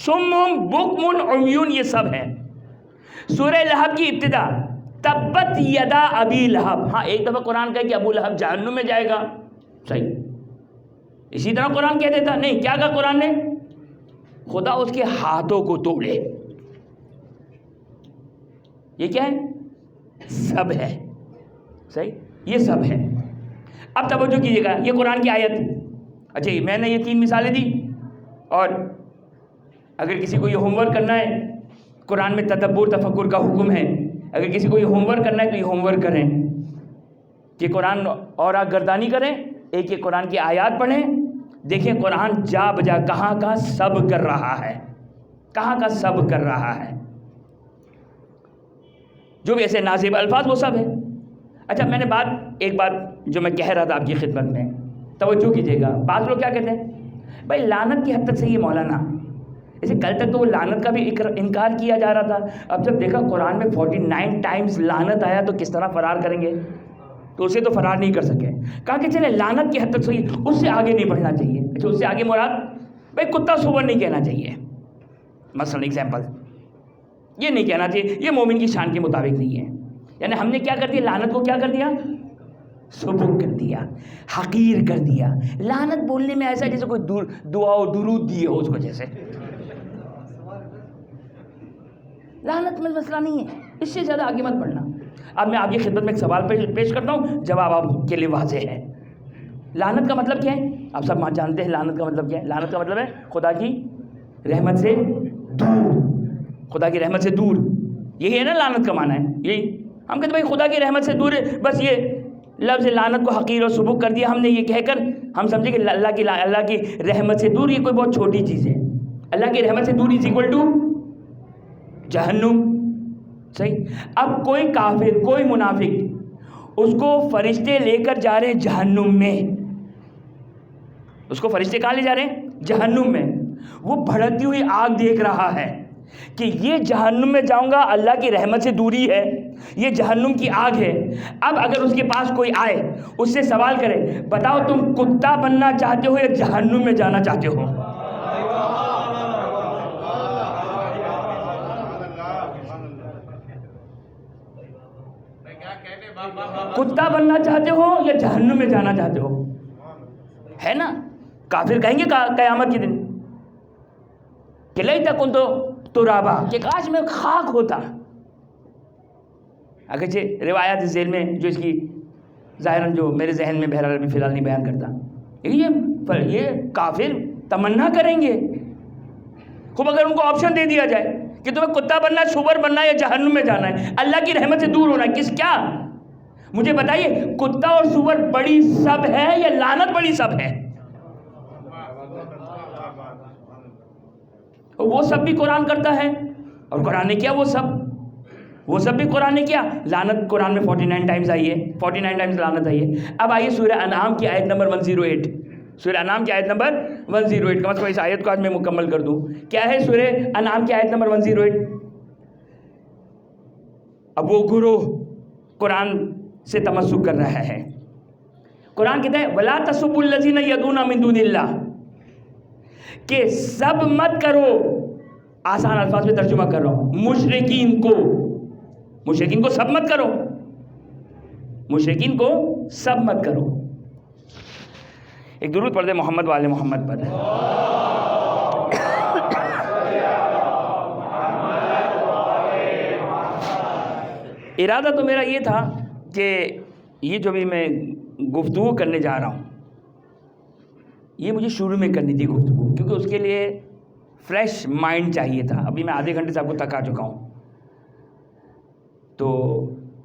Speaker 1: سم بکم عمیون, یہ سب ہے. سورہ لہب کی ابتدا, تبت یدا ابی لہب. ہاں ایک دفعہ قرآن کہے کہ ابو لہب جہنم میں جائے گا, صحیح. اسی طرح قرآن کہہ دیتا نہیں, کیا کہا قرآن نے؟ خدا اس کے ہاتھوں کو توڑے. یہ کیا ہے؟ سب ہے, صحیح, یہ سب ہے. اب توجہ کیجیے گا, یہ قرآن کی آیت. اچھا میں نے یہ 3 مثالیں دی, اور اگر کسی کو یہ ہوم ورک کرنا ہے, قرآن میں تدبر تفکر کا حکم ہے, اگر کسی کو یہ ہوم ورک کرنا ہے تو یہ ہوم ورک کریں کہ قرآن اور گردانی کریں, ایک ایک قرآن کی آیات پڑھیں, دیکھیں قرآن جا بجا کہاں کا سب کر رہا ہے, کہاں کا سب کر رہا ہے. جو بھی ایسے نازیب الفاظ وہ سب ہے. اچھا میں نے ایک بات جو میں کہہ رہا تھا آپ کی خدمت میں, توجہ کیجیے گا. بعض لوگ کیا کہتے ہیں, بھائی لعنت کی حد تک صحیح ہے مولانا. جیسے کل تک تو وہ لعنت کا بھی انکار کیا جا رہا تھا, اب جب دیکھا قرآن میں 49 ٹائمز لعنت آیا تو کس طرح فرار کریں گے, تو اسے تو فرار نہیں کر سکے. کہا کہ چلے لعنت کی حد تک صحیح, اس سے آگے نہیں بڑھنا چاہیے. اچھا اس سے آگے مراد بھائی کتا سور نہیں کہنا چاہیے, مثلا ایگزامپل, یہ نہیں کہنا چاہیے, یہ مومن کی شان کے مطابق نہیں ہے. یعنی ہم نے کیا کر دیا, لعنت کو کیا کر دیا, سبک کر دیا, حقیر کر دیا. لعنت بولنے میں ایسا جیسے کوئی دعا و درود دیے ہو اس کو, جیسے لعنت میں مسئلہ نہیں ہے, اس سے زیادہ آگے مت بڑھنا. اب میں آپ کی خدمت میں ایک سوال پیش کرتا ہوں, جواب آپ کے لیے واضح ہے. لعنت کا مطلب کیا ہے؟ آپ سب جانتے ہیں لعنت کا مطلب کیا ہے. لعنت کا مطلب ہے خدا کی رحمت سے دور, خدا کی رحمت سے دور. یہی ہے نا لعنت کا معنی ہے, یہی. ہم کہتے ہیں بھائی خدا کی رحمت سے دور ہے, بس یہ لفظ لعنت کو حقیر اور سبک کر دیا ہم نے, یہ کہہ کر ہم سمجھے کہ اللہ کی رحمت سے دور یہ کوئی بہت چھوٹی چیز ہے. اللہ کی رحمت سے دور از ایکول ٹو جہنم, صحیح. اب کوئی کافر, کوئی منافق, اس کو فرشتے لے کر جا رہے ہیں جہنم میں, اس کو فرشتے کہاں لے جا رہے ہیں؟ جہنم میں. وہ بھڑکتی ہوئی آگ دیکھ رہا ہے کہ یہ جہنم میں جاؤں گا, اللہ کی رحمت سے دوری ہے, یہ جہنم کی آگ ہے. اب اگر اس کے پاس کوئی آئے, اس سے سوال کرے, بتاؤ تم کتا بننا چاہتے ہو یا جہنم میں جانا چاہتے ہو؟ کتا بننا چاہتے ہو یا جہنم میں جانا چاہتے ہو؟ ہے نا. کافر کہیں گے قیامت کے دن کہ لیت کنت ترابا، کہ کاش میں خاک ہوتا. اگرچہ روایات ذیل میں جو اس کی ظاہراً جو میرے ذہن میں بہرحال ابھی فی الحال نہیں بیان کرتا، لیکن یہ کافر تمنا کریں گے. خوب اگر ان کو آپشن دے دیا جائے کہ تمہیں کتا بننا ہے، سور بننا ہے، یا جہنم میں جانا ہے، اللہ کی رحمت سے دور ہونا ہے، کیا مجھے بتائیے، کتا اور سور بڑی سب ہے یا لعنت بڑی سب ہے؟ وہ سب بھی قرآن کرتا ہے، اور قرآن نے کیا وہ سب بھی قرآن نے کیا. لعنت قرآن میں 49 ٹائمز آئی ہے، 49 ٹائمز لعنت آئی ہے. اب آئیے سورہ انعام کی آیت نمبر 108. سورہ انعام کی آیت نمبر 108. کم از کم اس آیت کو آج میں مکمل کر دوں. کیا ہے سورہ انعام کی آیت نمبر 108؟ اب وہ گروہ قرآن سے تمسک کر رہا ہے. قرآن کہتا ہے وَلَا تَسُبُّوا الَّذِينَ يَدْعُونَ مِن دُونِ اللَّهِ، کہ سب مت کرو. آسان الفاظ میں ترجمہ کر رہا ہوں، مشرکین کو سب مت کرو، مشرکین کو سب مت کرو. ایک درود پڑھ دے محمد والے محمد پر. ارادہ تو میرا یہ تھا کہ یہ جو بھی میں گفتگو کرنے جا رہا ہوں، یہ مجھے شروع میں کرنی تھی گفتگو، کیونکہ اس کے لیے فریش مائنڈ چاہیے تھا. ابھی میں آدھے گھنٹے سے آپ کو تھکا چکا ہوں، تو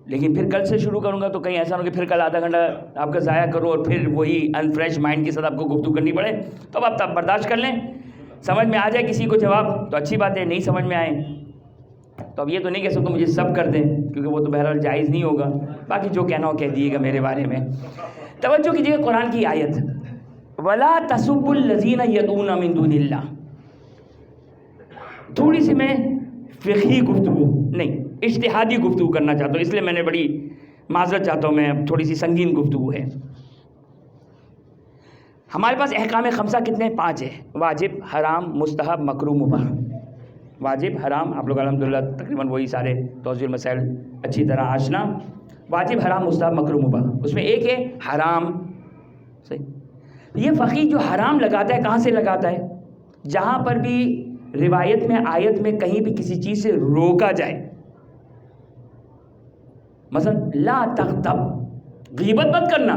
Speaker 1: لیکن پھر کل سے شروع کروں گا تو کہیں ایسا نہ ہو کہ پھر کل آدھا گھنٹہ آپ کا ضائع کرو اور پھر وہی انفریش مائنڈ کے ساتھ آپ کو گفتگو کرنی پڑے. تو اب آپ تب برداشت کر لیں، سمجھ میں آ جائے کسی کو جواب تو اچھی بات ہے، نہیں سمجھ میں آئے تو اب یہ تو نہیں کہہ سکتا مجھے سب کر دیں، کیونکہ وہ تو بہرحال جائز نہیں ہوگا. باقی جو کہنا ہو کہہ دیجیے گا میرے بارے میں. توجہ کیجیے گا قرآن کی آیت وَلَا تَسُبُّوا الَّذِينَ يَدْعُونَ مِن دُونِ اللَّهِ. تھوڑی سی میں فقہی گفتگو نہیں اجتہادی گفتگو کرنا چاہتا ہوں، اس لیے میں نے بڑی معذرت چاہتا ہوں، میں تھوڑی سی سنگین گفتگو ہے. ہمارے پاس احکام خمسہ کتنے؟ 5 ہے: واجب، حرام، مستحب، مکروہ، مباح. واجب، حرام، آپ لوگ الحمدللہ تقریباً وہی سارے توضیح المسائل اچھی طرح آشنا. واجب، حرام، مستحب، مکروہ، مباح. اس میں ایک ہے حرام. صحیح. یہ فقیہ جو حرام لگاتا ہے کہاں سے لگاتا ہے؟ جہاں پر بھی روایت میں آیت میں کہیں بھی کسی چیز سے روکا جائے. مثلا لا تغتب، غیبت مت کرنا،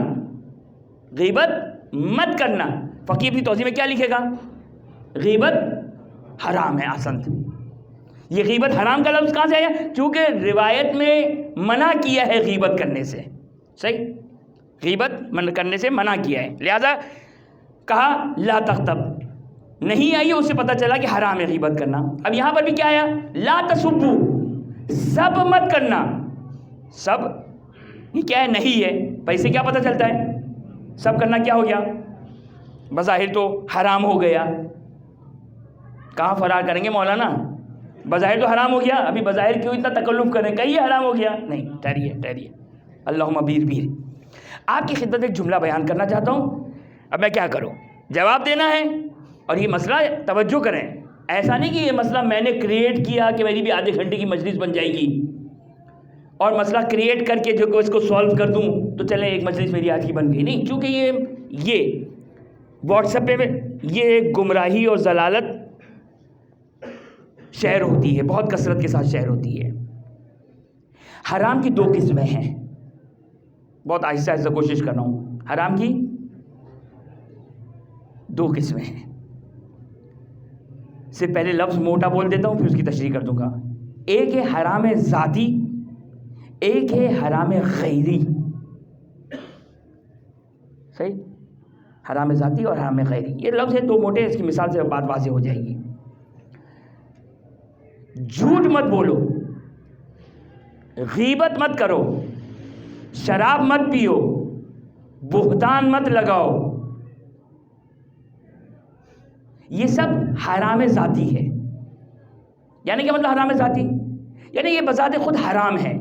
Speaker 1: غیبت مت کرنا. فقیہ اپنی توضیح میں کیا لکھے گا؟ غیبت حرام ہے. احسنت. یہ غیبت حرام کا لفظ کہاں سے آیا؟ چونکہ روایت میں منع کیا ہے غیبت کرنے سے. صحیح، غیبت کرنے سے منع کیا ہے، لہذا کہا لا تغتب. نہیں آئی اس سے پتہ چلا کہ حرام ہے غیبت کرنا. اب یہاں پر بھی کیا آیا؟ لا تسبو، سب مت کرنا. سب یہ کیا ہے؟ نہیں ہے. پیسے کیا پتہ چلتا ہے؟ سب کرنا کیا ہو گیا؟ بظاہر تو حرام ہو گیا. کہاں فرار کریں گے مولانا؟ بظاہر تو حرام ہو گیا، ابھی بظاہر کیوں اتنا تکلف کریں؟ کہیں حرام ہو گیا؟ نہیں، ٹھہریے. اللہم بیر. آپ کی خدمت میں ایک جملہ بیان کرنا چاہتا ہوں. اب میں کیا کروں؟ جواب دینا ہے. اور یہ مسئلہ توجہ کریں، ایسا نہیں کہ یہ مسئلہ میں نے کریٹ کیا کہ میری بھی آدھے گھنٹے کی مجلس بن جائے گی اور مسئلہ کریٹ کر کے جو کہ اس کو سولو کر دوں تو چلیں ایک مجلس میری آج کی بن گئی. نہیں، چونکہ یہ واٹس ایپ پہ یہ گمراہی اور ضلالت شیئر ہوتی ہے، بہت کثرت کے ساتھ شیئر ہوتی ہے. حرام کی 2 قسمیں ہیں. بہت آہستہ آہستہ کوشش کر رہا ہوں. حرام کی 2 قسمیں ہیں. صرف پہلے لفظ موٹا بول دیتا ہوں پھر اس کی تشریح کر دوں گا. ایک ہے حرام ذاتی، ایک ہے حرام غیری. صحیح، حرام ذاتی اور حرام غیری یہ لفظ ہے 2 موٹے. اس کی مثال سے بات واضح ہو جائے گی. جھوٹ مت بولو، غیبت مت کرو، شراب مت پیو، بہتان مت لگاؤ. یہ سب حرام ذاتی ہے. یعنی کیا مطلب حرام ذاتی؟ یعنی یہ بذات خود حرام ہے.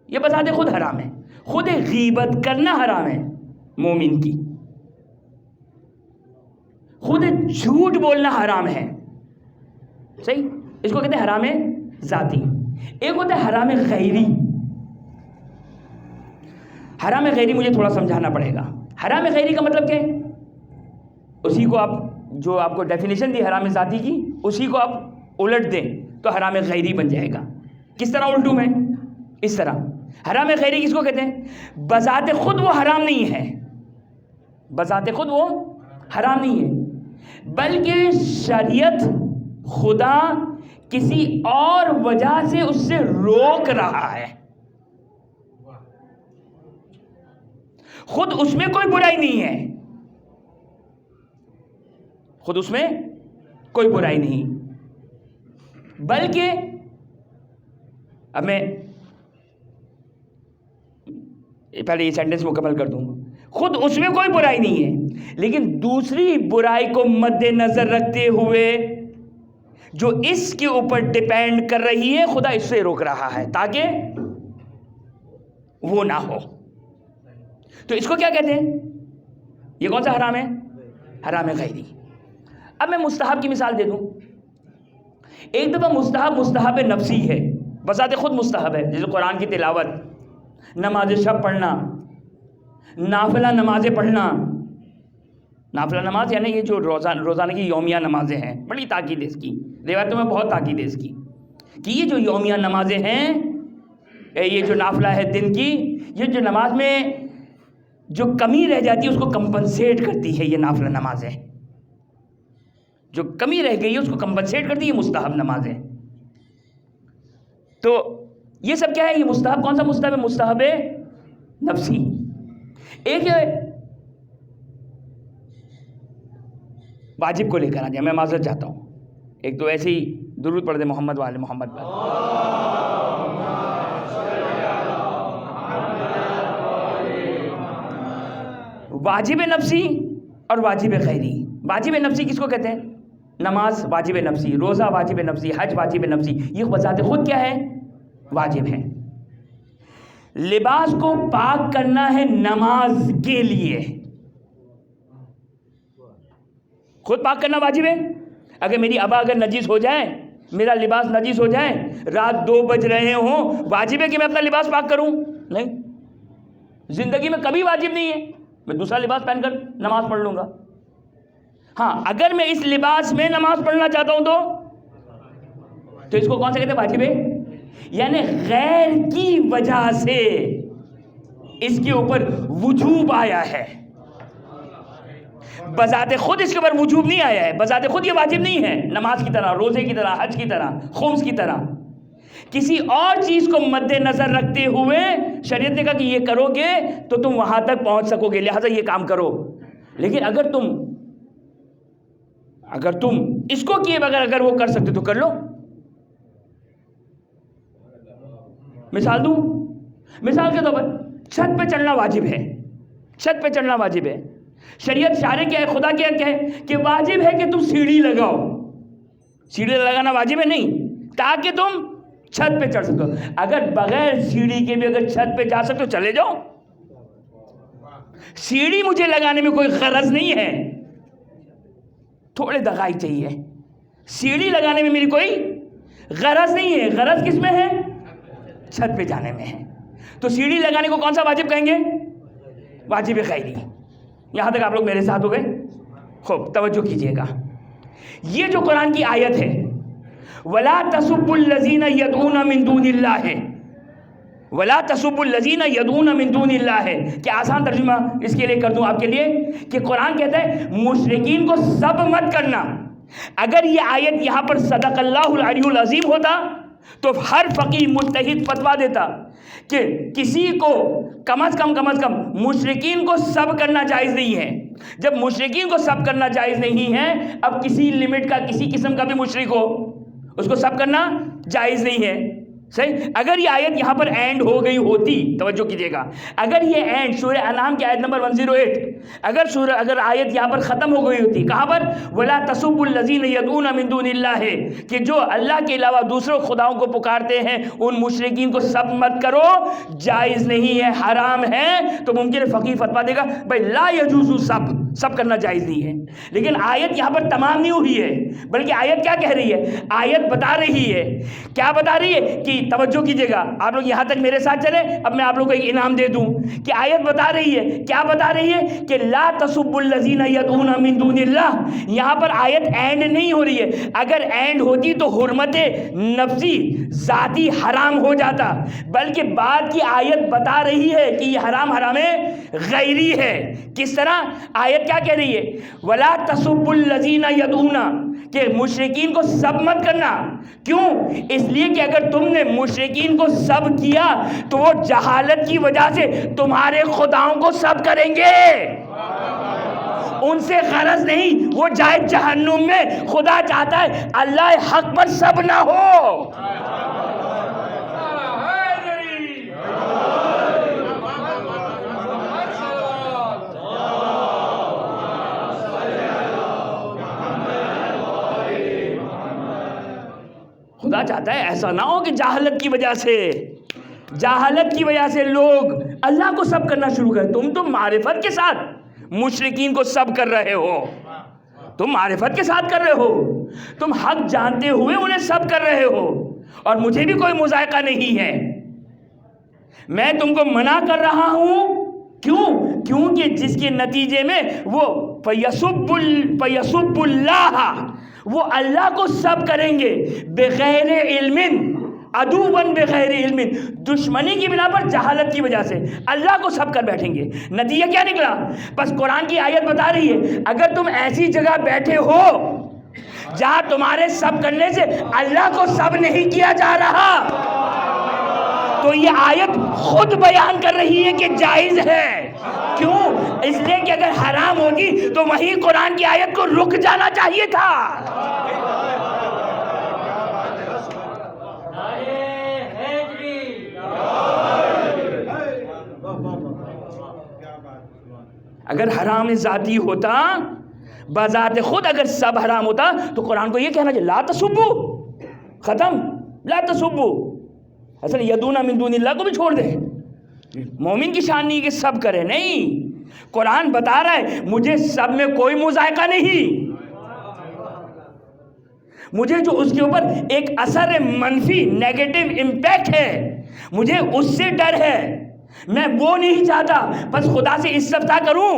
Speaker 1: یہ بذات خود حرام ہے. خود غیبت کرنا حرام ہے مومن کی. خود جھوٹ بولنا حرام ہے. صحیح، اس کو کہتے ہیں حرام ذاتی. ایک ہوتا ہے حرام غیری. حرام غیری مجھے تھوڑا سمجھانا پڑے گا. حرام غیری کا مطلب کیا ہے؟ اسی کو آپ جو آپ کو ڈیفینیشن دی حرام ذاتی کی اسی کو آپ الٹ دیں تو حرام غیری بن جائے گا. کس طرح الٹوں میں؟ اس طرح. حرام غیری کس کو کہتے ہیں؟ بذات خود وہ حرام نہیں ہے, بذات خود وہ حرام نہیں ہے, بلکہ شریعت خدا کسی اور وجہ سے اس سے روک رہا ہے. خود اس میں کوئی برائی نہیں ہے, خود اس میں کوئی برائی نہیں, بلکہ اب میں پہلے یہ سینٹنس مکمل کر دوں گا. خود اس میں کوئی برائی نہیں ہے, لیکن دوسری برائی کو مد نظر رکھتے ہوئے جو اس کے اوپر ڈیپینڈ کر رہی ہے خدا اس سے روک رہا ہے تاکہ وہ نہ ہو. تو اس کو کیا کہتے ہیں؟ یہ کون سا حرام ہے؟ حرام غیری. اب میں مستحب کی مثال دے دوں. ایک دفعہ مستحب نفسی ہے, بذات خود مستحب ہے, جیسے قرآن کی تلاوت, نماز شب پڑھنا, نافلہ نمازیں پڑھنا. نافلہ نماز یعنی یہ جو روزانہ کی یومیہ نمازیں ہیں, بڑی تاکید ہے اس کی, روایتوں میں بہت تاکید ہے اس کی کہ یہ جو یومیہ نمازیں ہیں, یہ جو نافلہ ہے دن کی, یہ جو نماز میں جو کمی رہ جاتی ہے اس کو کمپنسیٹ کرتی ہے. یہ نافلہ نمازیں جو کمی رہ گئی ہے اس کو کمپنسیٹ کرتی ہے مستحب نمازیں. تو یہ سب کیا ہے؟ یہ مستحب. کون سا مستحب ہے؟ مستحب نفسی. ایک ہے واجب کو لے کر آ جائے, میں معذرت چاہتا ہوں, ایک تو ایسے ہی درود پڑھ دے محمد والے محمد پر. واجب نفسی اور واجب غیری. واجب نفسی کس کو کہتے ہیں؟ نماز واجب نفسی, روزہ واجب نفسی, حج واجب نفسی, یہ بذات خود کیا ہے؟ واجب ہے. لباس کو پاک کرنا ہے نماز کے لیے, خود پاک کرنا واجب ہے. اگر میری ابا اگر نجیس ہو جائے, میرا لباس نجیس ہو جائے, رات 2 بج رہے ہوں, واجب ہے کہ میں اپنا لباس پاک کروں؟ نہیں, زندگی میں کبھی واجب نہیں ہے. میں دوسرا لباس پہن کر نماز پڑھ لوں گا. ہاں, اگر میں اس لباس میں نماز پڑھنا چاہتا ہوں تو اس کو کون سا کہتے ہیں؟ واجب ہے. یعنی غیر کی وجہ سے اس کے اوپر وجوب آیا ہے, بذات خود اس کے اوپر وجوب نہیں آیا ہے. بذات خود یہ واجب نہیں ہے, نماز کی طرح, روزے کی طرح, حج کی طرح, خمس کی طرح. کسی اور چیز کو مد نظر رکھتے ہوئے شریعت نے کہا کہ یہ کرو گے تو تم وہاں تک پہنچ سکو گے, لہذا یہ کام کرو. لیکن اگر تم اس کو کیے بغیر اگر وہ کر سکتے تو کر لو. مثال دوں, مثال کے طور پر چھت پہ چڑھنا واجب ہے. چھت پہ چڑھنا واجب ہے. شریعت شارع کیا ہے, خدا کیا ہے کہ واجب ہے کہ تم سیڑھی لگاؤ. سیڑھی لگانا واجب ہے نہیں, تاکہ تم چھت پہ چڑھ سکو. اگر بغیر سیڑھی کے بھی اگر چھت پہ جا سکتے تو چلے جاؤ. سیڑھی مجھے لگانے میں کوئی غرض نہیں ہے, تھوڑے دقائق چاہیے. سیڑھی لگانے میں میری کوئی غرض نہیں ہے. غرض کس میں ہے؟ چھت پہ جانے میں ہے. تو سیڑھی لگانے کو کون سا واجب کہیں گے؟ واجب غیری. یہاں تک آپ لوگ میرے ساتھ ہو گئے؟ خوب توجہ کیجئے گا. یہ جو قرآن کی آیت ہے, وَلَا تَسُبُّ الَّذِينَ يَدْعُونَ مِن دُونِ اللَّهِ, وَلَا تَسُبُّ الَّذِينَ يَدْعُونَ مِن دُونِ اللَّهِ. کہ آسان ترجمہ اس کے لیے کر دوں آپ کے لیے کہ قرآن کہتا ہے مشرکین کو سب مت کرنا. اگر یہ آیت یہاں پر صدق اللہ العلی العظیم ہوتا تو ہر فقیہ مجتہد فتویٰ دیتا کہ کسی کو کم از کم مشرکین کو سب کرنا جائز نہیں ہے. جب مشرکین کو سب کرنا جائز نہیں ہے, اب کسی لمٹ کا, کسی قسم کا بھی مشرک ہو, اس کو سب کرنا جائز نہیں ہے. صحیح. اگر یہ آیت یہاں پر اینڈ ہو گئی ہوتی, توجہ کیجئے گا, اگر یہ اینڈ سورہ انعام کی آیت نمبر 108, اگر آیت یہاں پر ختم ہو گئی ہوتی, کہاں پر؟ وَلَا تَسُبُّ الَّذِينَ يَدْعُونَ مِن دُونِ اللَّهِ, کہ جو اللہ کے علاوہ دوسروں خداؤں کو پکارتے ہیں ان مشرکین کو سب مت کرو, جائز نہیں ہے, حرام ہے. تو ممکن ہے فقیہ فتویٰ دے گا بھائی لا یجوز سب, سب کرنا جائز نہیں ہے. لیکن آیت یہاں پر تمام نہیں ہوئی ہے، بلکہ آیت کیا کہہ رہی ہے؟ آیت بتا رہی ہے، کیا بتا رہی ہے کہ توجہ کیجیے گا آپ لوگ یہاں تک میرے ساتھ چلیں. اب میں آپ لوگوں کو ایک انعام دے دوں کہ آیت بتا رہی ہے، کیا بتا رہی ہے؟ کہ لا تسبوا الذین یدعون من دون اللہ. یہاں پر آیت اینڈ نہیں ہو رہی ہے. اگر اینڈ ہوتی تو حرمت نفسی ذاتی حرام ہو جاتا، بلکہ بعد کی آیت بتا رہی ہے کہ یہ حرام غیری ہے. کس طرح؟ آیت کیا کہہ رہی ہے؟ وَلَا تَسُبُّوا الَّذِينَ يَدْعُونَ، کہ مشرکین کو سب مت کرنا. کیوں؟ اس لیے کہ اگر تم نے مشرکین کو سب کیا تو وہ جہالت کی وجہ سے تمہارے خداؤں کو سب کریں گے. ان سے غرض نہیں وہ جائے جہنم میں. خدا چاہتا ہے اللہ حق پر سب نہ ہو. خدا چاہتا ہے ایسا نہ ہو کہ جہالت کی وجہ سے لوگ اللہ کو سب کرنا شروع کریں. تم تو معرفت کے ساتھ مشرکین کو سب کر رہے ہو، تم معرفت کے ساتھ کر رہے ہو، تم حق جانتے ہوئے انہیں سب کر رہے ہو. اور مجھے بھی کوئی مذائقہ نہیں ہے، میں تم کو منع کر رہا ہوں. کیونکہ جس کے نتیجے میں وہ فَيَسُبُّ اللَّهَ، وہ اللہ کو سب کریں گے بغیر علم، عدوًا بغیر علم، دشمنی کی بنا پر، جہالت کی وجہ سے اللہ کو سب کر بیٹھیں گے. نتیجہ کیا نکلا؟ بس قرآن کی آیت بتا رہی ہے اگر تم ایسی جگہ بیٹھے ہو جہاں تمہارے سب کرنے سے اللہ کو سب نہیں کیا جا رہا، تو یہ آیت خود بیان کر رہی ہے کہ جائز ہے. کیوں؟ اس لیے کہ اگر حرام ہوگی تو وہی قرآن کی آیت کو رک جانا چاہیے تھا. اگر حرام ذاتی ہوتا، بذات خود اگر سب حرام ہوتا تو قرآن کو یہ کہنا چاہیے لا تسبو، ختم. لا تسبو. اصل یدون من دون اللہ کو بھی چھوڑ دے. مومن کی شان نہیں کہ سب کرے، نہیں. قرآن بتا رہا ہے مجھے سب میں کوئی مذائقہ نہیں، مجھے جو اس کے اوپر ایک اثر منفی نیگیٹو امپیکٹ ہے مجھے اس سے ڈر ہے. میں وہ نہیں چاہتا. بس خدا سے استفتاء کروں،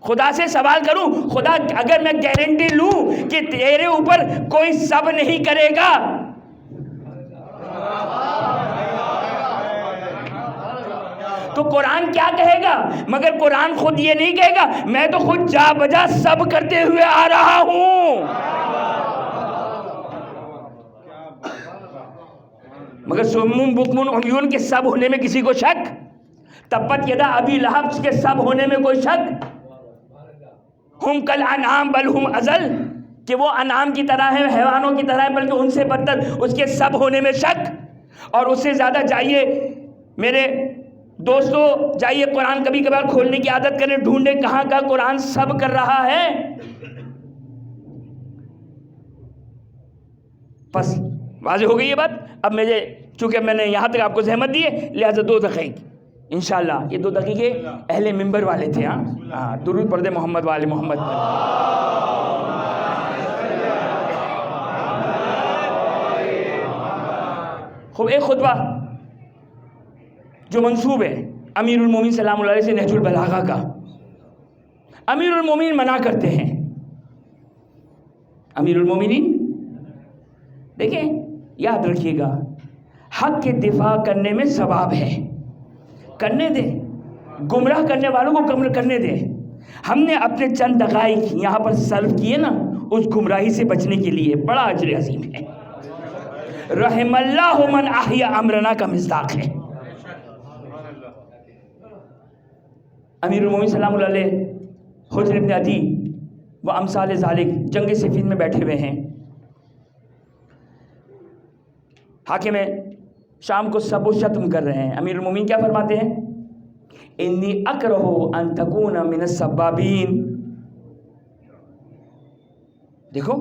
Speaker 1: خدا سے سوال کروں، خدا اگر میں گارنٹی لوں کہ تیرے اوپر کوئی سب نہیں کرے گا، تو قرآن کیا کہے گا؟ مگر قرآن خود یہ نہیں کہے گا میں تو خود جا بجا سب کرتے ہوئے آ رہا ہوں. مگر سمون بکمون عمیون کے سب ہونے میں کسی کو شک؟ تبت یدا ابی لہب کے سب ہونے میں کوئی شک؟ ہم کل انعام بل ہم ازل، کہ وہ انعام کی طرح ہیں، حیوانوں کی طرح ہیں، بلکہ ان سے بدتر. اس کے سب ہونے میں شک؟ اور اس سے زیادہ جائیے میرے دوستو، جائیے قرآن کبھی کبھار کھولنے کی عادت کریں، ڈھونڈیں کہاں کا قرآن سب کر رہا ہے. بس واضح ہو گئی یہ بات. اب مجھے چونکہ میں نے یہاں تک آپ کو زحمت دی ہے لہذا 2 دقیقے انشاءاللہ، یہ 2 دقیقے اہل منبر والے تھے. ہاں درود پڑھ دے محمد والے محمد. خوب ایک خطبہ جو منسوب ہے امیر المومنین سلام اللہ علیہ سے نہج البلاغہ کا. امیر المومنین منع کرتے ہیں. امیر المومنین دیکھیں، یاد رکھیے گا حق کے دفاع کرنے میں ثواب ہے، کرنے دیں. گمراہ کرنے والوں کو گمراہ کرنے دیں. ہم نے اپنے چند دقائق یہاں پر صرف کیے نا اس گمراہی سے بچنے کے لیے، بڑا اجر عظیم ہے. رحم اللہ من احیا امرنا کا مصداق ہے. امیر المومنین سلام اللہ علیہ حجر ابن عدی و امثال ذالک جنگ صفین میں بیٹھے ہوئے ہیں. حاکم شام کو سب و شتم کر رہے ہیں. امیر المومنین کیا فرماتے ہیں؟ انی اکرہ ان تکون من السبابین. دیکھو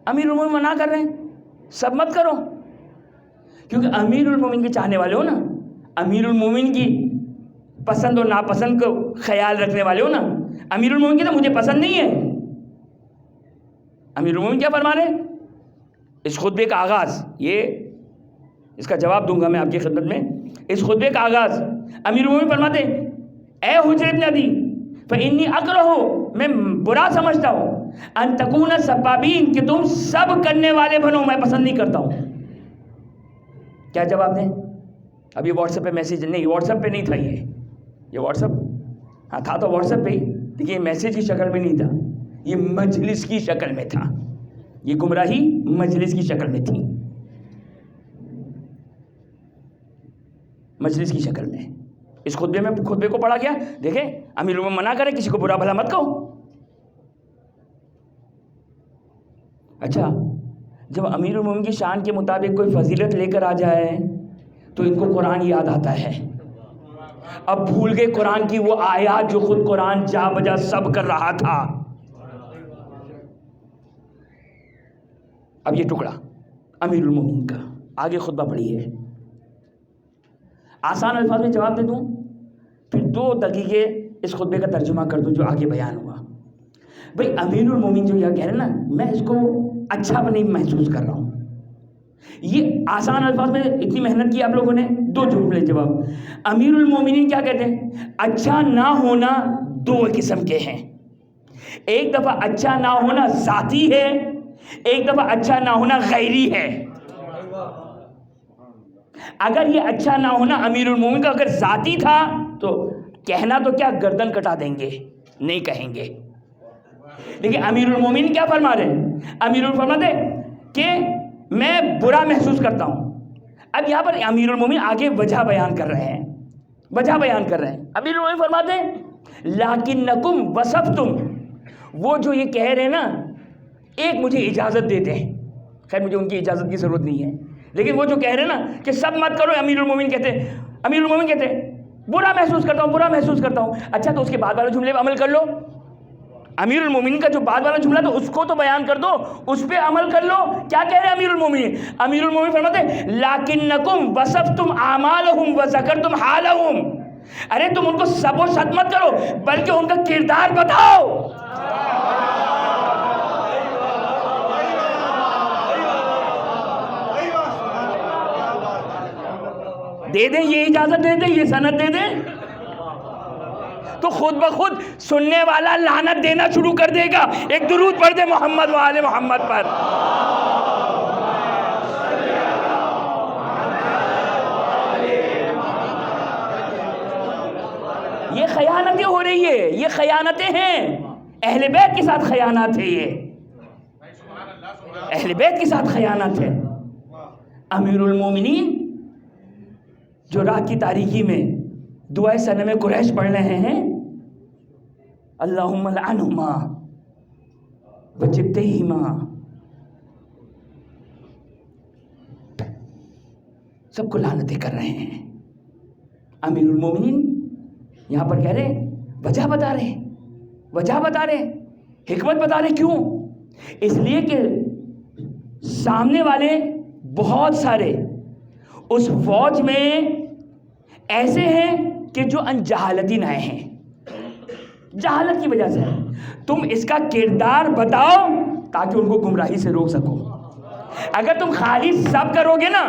Speaker 1: امیر المومنین منع کر رہے ہیں سب مت کرو، کیونکہ امیر المومنین کے چاہنے والے ہو نا، امیر المومنین کی پسند اور ناپسند کو خیال رکھنے والے ہو نا. امیر المومنین کہتے مجھے پسند نہیں ہے. امیر المومنین کیا فرما رہے ہیں اس خطبے کا آغاز؟ یہ اس کا جواب دوں گا میں آپ کی خدمت میں. اس خطبے کا آغاز امیر المومنین فرماتے ہیں اے حجر ابن عدی فإنی اکرہ، میں برا سمجھتا ہوں، ان تکون سبابین، کہ تم سب کرنے والے بنو، میں پسند نہیں کرتا ہوں. کیا جواب دیں؟ اب یہ واٹس ایپ پہ میسیج نہیں، واٹس ایپ پہ نہیں تھا یہ واٹس ایپ ہاں تھا تو واٹس ایپ پہ ہی، لیکن یہ میسیج کی شکل میں نہیں تھا، یہ مجلس کی شکل میں تھا. یہ گمراہی مجلس کی شکل میں تھی، مجلس کی شکل میں. اس خطبے کو پڑھا گیا. دیکھیں امیر المومنین منع کرے کسی کو برا بھلا مت کہو. اچھا جب امیر المومنین کی شان کے مطابق کوئی فضیلت لے کر آ جائے تو ان کو قرآن یاد آتا ہے. اب بھول گئے قرآن کی وہ آیات جو خود قرآن جا بجا سب کر رہا تھا. اب یہ ٹکڑا امیر المومنین کا، آگے خطبہ پڑھی ہے. آسان الفاظ میں جواب دے دوں، پھر 2 دقیقے اس خطبے کا ترجمہ کر دوں جو آگے بیان ہوا. بھئی امیر المومنین جو یہ کہہ رہے ہیں نا، میں اس کو اچھا نہیں محسوس کر رہا ہوں. یہ آسان الفاظ میں اتنی محنت کی آپ لوگوں نے، 2 جملے جواب. امیر المومنین کیا کہتے ہیں؟ اچھا نہ ہونا 2 قسم کے ہیں. ایک دفعہ اچھا نہ ہونا ذاتی ہے، ایک دفعہ اچھا نہ ہونا غیری ہے. اگر یہ اچھا نہ ہونا امیر المومنین کا اگر ذاتی تھا تو کہنا تو کیا گردن کٹا دیں گے، نہیں کہیں گے. لیکن امیر المومنین کیا فرما رہے ہیں؟ امیر المومنین فرماتے ہیں کہ میں برا محسوس کرتا ہوں. اب یہاں پر امیر المومنین آگے وجہ بیان کر رہے ہیں. امیر المومنین فرماتے ہیں لیکنکم وصفتم، وہ جو یہ کہہ رہے ہیں نا، ایک مجھے اجازت دیتے ہیں، خیر مجھے ان کی اجازت کی ضرورت نہیں ہے، لیکن وہ جو کہہ رہے ہیں نا کہ سب مت کرو، امیر المومنین کہتے ہیں برا محسوس کرتا ہوں. اچھا تو اس کے بعد والے جملے پہ عمل کر لو. امیر المومنین کا جو بعد والا جملہ تو اس کو تو بیان کر دو، اس پہ عمل کر لو. کیا کہہ رہے ہیں امیر المومنین فرماتے ہیں لیکنکم وصفتم اعمالہم وذکرتم حالہم. ارے تم ان کو سب و شت مت کرو، بلکہ ان کا کردار بتاؤ. دے دیں یہ اجازت، دے دیں یہ سند، دے دیں تو خود بخود سننے والا لعنت دینا شروع کر دے گا. ایک درود پڑھ دے محمد و آل محمد پر. یہ خیانتیں ہو رہی ہے، یہ خیانتیں ہیں، اہل بیت کے ساتھ خیانت ہے، یہ اہل بیت کے ساتھ خیانت ہے. امیر المومنین جو رات کی تاریکی میں دعائے صنم قریش پڑھ رہے ہیں، اللہم لعنہما وجبتہما، سب کو لعنتیں کر رہے ہیں. امیر المومنین یہاں پر کہہ رہے ہیں وجہ بتا رہے ہیں، حکمت بتا رہے. کیوں؟ اس لیے کہ سامنے والے بہت سارے اس فوج میں ایسے ہیں کہ جو انجہالتی نہ ہیں، جہالت کی وجہ سے. تم اس کا کردار بتاؤ تاکہ ان کو گمراہی سے روک سکو. اگر تم خالی سب کرو گے نا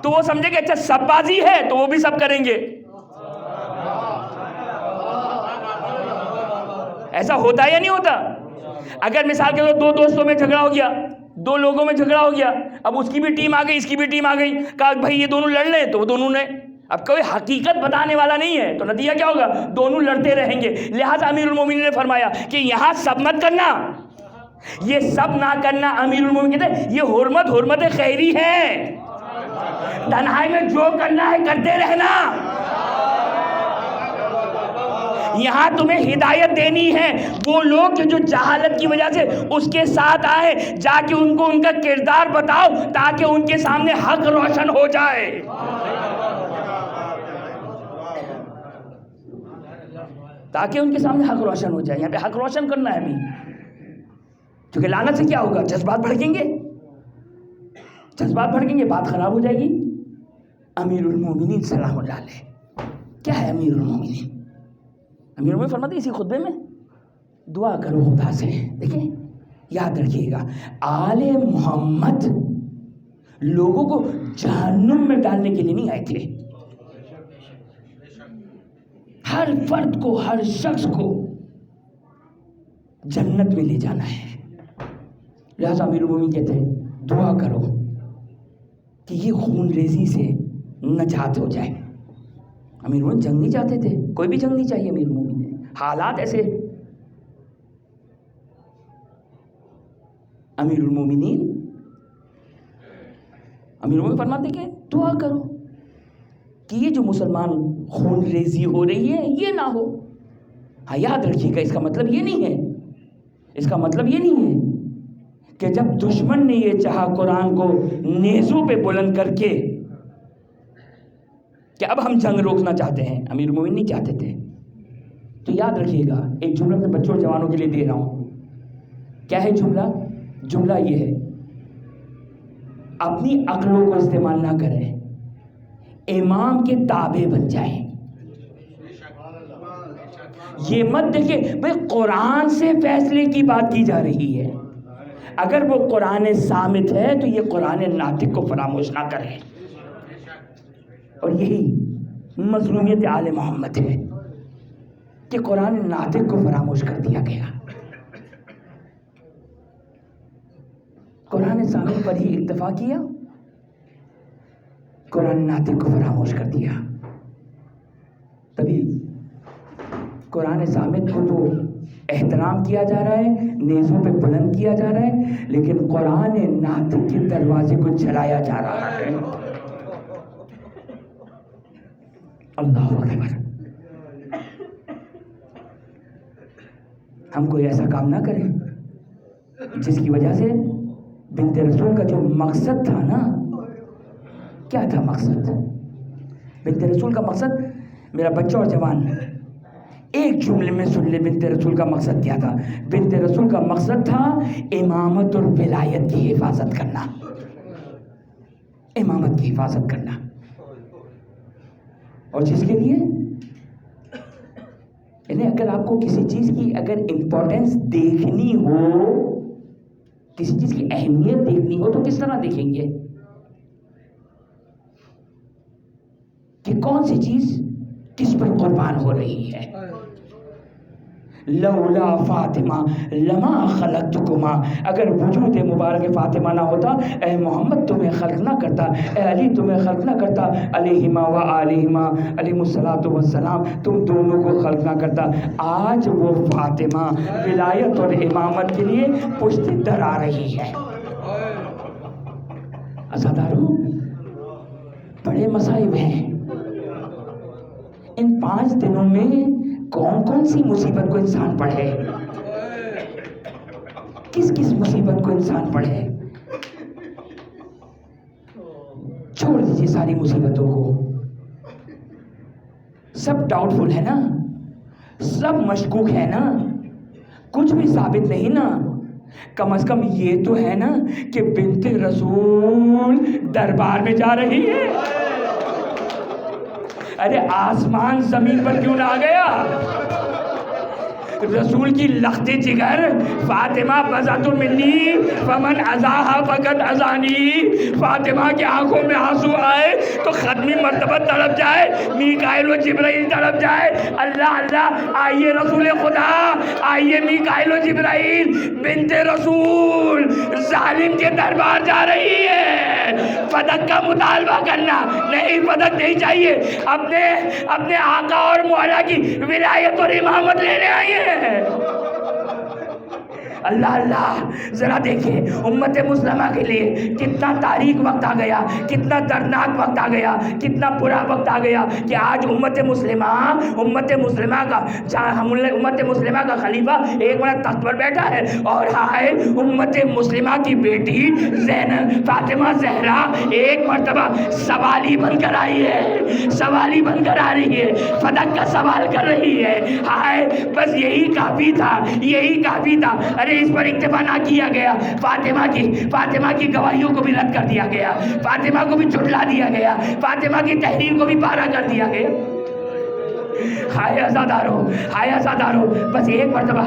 Speaker 1: تو وہ سمجھے کہ اچھا سب بازی ہے تو وہ بھی سب کریں گے. ایسا ہوتا ہے یا نہیں ہوتا؟ اگر مثال کے طور 2 دوستوں میں جھگڑا ہو گیا، 2 لوگوں میں جھگڑا ہو گیا، اب اس کی بھی ٹیم آ گئی، اس کی بھی ٹیم آ گئی، کہا بھائی یہ دونوں لڑ لیں، تو وہ دونوں نے، اب کوئی حقیقت بتانے والا نہیں ہے تو نتیجہ کیا ہوگا؟ دونوں لڑتے رہیں گے. لہٰذا امیر المومنین نے فرمایا کہ یہاں سب مت کرنا، یہ سب نہ کرنا. امیر المومنین کہتے ہیں یہ حرمت خیری ہے، تنہائی میں جو کرنا ہے کرتے رہنا. یہاں تمہیں ہدایت دینی ہے. وہ لوگ جو جہالت کی وجہ سے اس کے ساتھ آئے، جا کے ان کو ان کا کردار بتاؤ تاکہ ان کے سامنے حق روشن ہو جائے. یہاں پہ حق روشن کرنا ہے ابھی، کیونکہ لعنت سے کیا ہوگا؟ جذبات بھڑکیں گے، بات خراب ہو جائے گی. امیر المومنین سلام اللہ علیہ کیا ہے؟ امیر المومنین امیر المومنین فرماتے ہیں اسی خطبے میں، دعا کرو خدا سے. دیکھیں یاد رکھیے گا، آل محمد لوگوں کو جہنم میں ڈالنے کے لیے نہیں آئے تھے، ہر فرد کو، ہر شخص کو جنت میں لے جانا ہے. لہٰذا امیر المومنین کہتے ہیں دعا کرو کہ یہ خون ریزی سے نجات ہو جائے. امیر المومنین جنگ نہیں چاہتے تھے، کوئی بھی جنگ نہیں چاہیے امیر المومنین نے، حالات ایسے. امیر المومنین فرماتے کہ دعا کرو کہ یہ جو مسلمان خون ریزی ہو رہی ہے یہ نہ ہو. ہاں یاد رکھیے گا، اس کا مطلب یہ نہیں ہے، اس کا مطلب یہ نہیں ہے کہ جب دشمن نے یہ چاہا قرآن کو نیزوں پہ بلند کر کے کہ اب ہم جنگ روکنا چاہتے ہیں. امیر المومنین نہیں چاہتے تھے. تو یاد رکھیے گا، ایک جملہ میں بچوں اور جوانوں کے لیے دے رہا ہوں. کیا ہے جملہ؟ جملہ یہ ہے، اپنی عقلوں کو استعمال نہ کریں، امام کے تابع بن جائیں. یہ مت دیکھیں بھئی قرآن سے فیصلے کی بات کی جا رہی ہے، اگر وہ قرآن صامت ہے تو یہ قرآن ناطق کو فراموش نہ کریں. اور یہی مظلومیت آل محمد ہے کہ قرآن ناطق کو فراموش کر دیا گیا. قرآن صامت پر ہی اکتفا کیا، قرآن ناطق کو فراموش کر دیا. تبھی قرآن صامت کو تو احترام کیا جا رہا ہے، نیزوں پہ بلند کیا جا رہا ہے، لیکن قرآن ناطق کے دروازے کو جلایا جا رہا ہے. اللہ اکبر. ہم کوئی ایسا کام نہ کریں جس کی وجہ سے بنت رسول کا جو مقصد تھا نا، کیا تھا مقصد؟ بنت رسول کا مقصد، میرا بچہ اور جوان ایک جملے میں سن لے، بنت رسول کا مقصد کیا تھا؟ بنت رسول کا مقصد تھا امامت اور ولایت کی حفاظت کرنا، امامت کی حفاظت کرنا. اور جس کے لیے یعنی اگر آپ کو کسی چیز کی اگر امپورٹنس دیکھنی ہو، کسی چیز کی اہمیت دیکھنی ہو تو کس طرح دیکھیں گے کہ کون سی چیز کس پر قربان ہو رہی ہے؟ لولا فاطمہ لما خلقتکما، اگر وجود مبارک فاطمہ نہ ہوتا، اے محمد تمہیں خلق نہ کرتا، اے علی تمہیں خلق نہ کرتا، علیہما و آلہما علیہم الصلاۃ والسلام، تم دونوں کو خلق نہ کرتا. آج وہ فاطمہ ولایت اور امامت کے لیے پشت در آ رہی ہے. عزاداروں، بڑے مصائب ہیں. ان 5 دنوں میں کون کون سی مصیبت کو انسان پڑھے، کس کس مصیبت کو انسان پڑھے. چھوڑ دیجیے ساری مصیبتوں کو، سب ڈاؤٹ فل ہے نا، سب مشکوک ہے نا، کچھ بھی ثابت نہیں نا. کم از کم یہ تو ہے نا کہ بنت رسول دربار میں جا رہی ہے. ارے آسمان زمین پر کیوں نہ آ گیا؟ رسول کی لخت جگر فاطمہ بزۃ منی فمن ازاہا فقط ازانی. فاطمہ کی آنکھوں میں آنسو آئے تو ختمی مرتبہ تڑپ جائے، میکائیل و جبرائیل تڑپ جائے. اللہ اللہ، آئیے رسول خدا، آئیے میکائیل و جبرائیل. بنت رسول ظالم کے دربار جا رہی ہے. فدق کا مطالبہ کرنا نہیں، فدق نہیں چاہیے، اپنے آقا اور مولا کی ولایت اور امامت لینے آئیے. اللہ اللہ، ذرا دیکھیں امت مسلمہ کے لیے کتنا تاریک وقت آ گیا، کتنا دردناک وقت آ گیا، کتنا برا وقت آ گیا کہ آج امت مسلمہ کا خلیفہ ایک بڑا تخت پر بیٹھا ہے، اور ہائے امت مسلمہ کی بیٹی زینب فاطمہ زہرا ایک مرتبہ سوالی بن کر آئی ہے، سوالی بن کر آ رہی ہے، فدق کا سوال کر رہی ہے. ہائے بس یہی کافی تھا، یہی کافی تھا. ارے اس پر اکتفا نہ کیا گیا، فاطمہ کی گواہیوں کو بھی رد کر دیا گیا، فاطمہ کو بھی جھٹلا دیا گیا، فاطمہ کی تحریر کو بھی پارا کر دیا گیا. ہائے عزادارو، ہائے عزادارو، بس ایک مرتبہ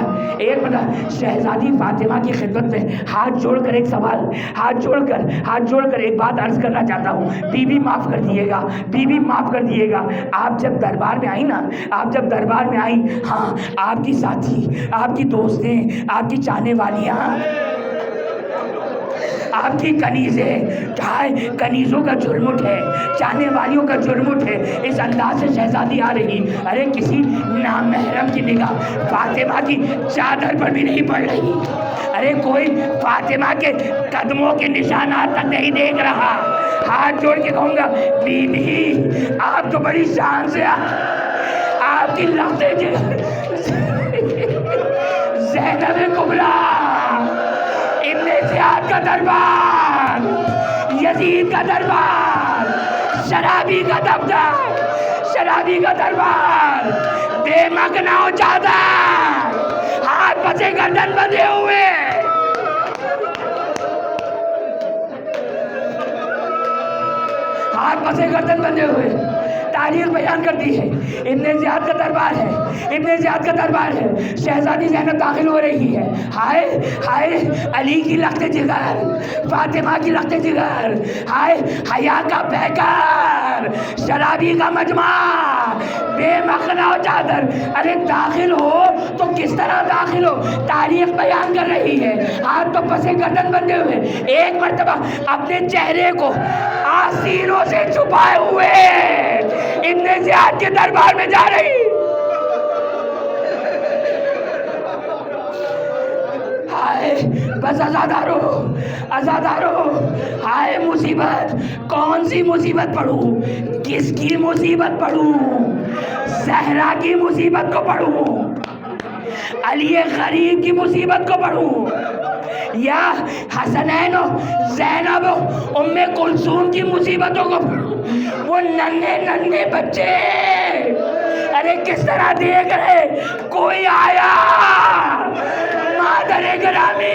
Speaker 1: شہزادی فاطمہ کی خدمت میں ہاتھ جوڑ کر ایک سوال، ہاتھ جوڑ کر ایک بات عرض کرنا چاہتا ہوں. بی بی معاف کر دیے گا، بی بی معاف کر دیے گا. آپ جب دربار میں آئی نا، آپ جب دربار میں آئی، ہاں آپ کی ساتھی، آپ کی دوستیں، آپ کی چاہنے والیاں، آپ کی کنیزیں، کنیزوں کا جرم اٹھے، چاہنے والیوں کا جرم اٹھے. اس انداز سے شہزادی آ رہی، ارے کسی نامحرم کی نگاہ فاطمہ کی چادر پر بھی نہیں پڑ رہی. ارے کوئی فاطمہ کے قدموں کے نشانات تک نہیں دیکھ رہا. ہاتھ جوڑ کے کہوں گا بی بی آپ تو بڑی شان سے آپ کی لفظیں زینب کبریٰ، ابن زیاد کا دربار، یزید کا دربار، شرابی کا دفتر، شرابی کا دربار، بے مکنا و چادر، ہاتھ پسے گردن بندھے ہوئے، ہاتھ پسے گردن بندھے ہوئے تاریخ بیان کرتی ہے. ابن زیاد کا دربار ہے، ابن زیاد کا دربار ہے. شہزادی زینب داخل ہو رہی ہے. ہائے ہائے علی کی لخت جگر، فاطمہ کی لخت جگر، ہائے حیا کا پیکر، شرابی کا مجمع، بے مخنا و چادر. ارے داخل ہو تو کس طرح داخل ہو، تاریخ بیان کر رہی ہے. ہاتھ تو پسے گردن بندھے ہوئے، ایک مرتبہ اپنے چہرے کو آستینوں سے چھپائے ہوئے ابن زیاد کے دربار میں جا رہی. ہائے بس عزادارو، عزادارو، ہائے مصیبت، کون سی مصیبت پڑھوں، کس کی مصیبت پڑھوں، زہرا کی مصیبت کو پڑھوں، علی غریب کی مصیبت کو پڑھوں، یا حسنین و زینب و ام کلثوم کی مصیبتوں کو پڑھوں. وہ ننھے بچے ارے کس طرح دیکھ رہے، کوئی آیا، مادر گرامی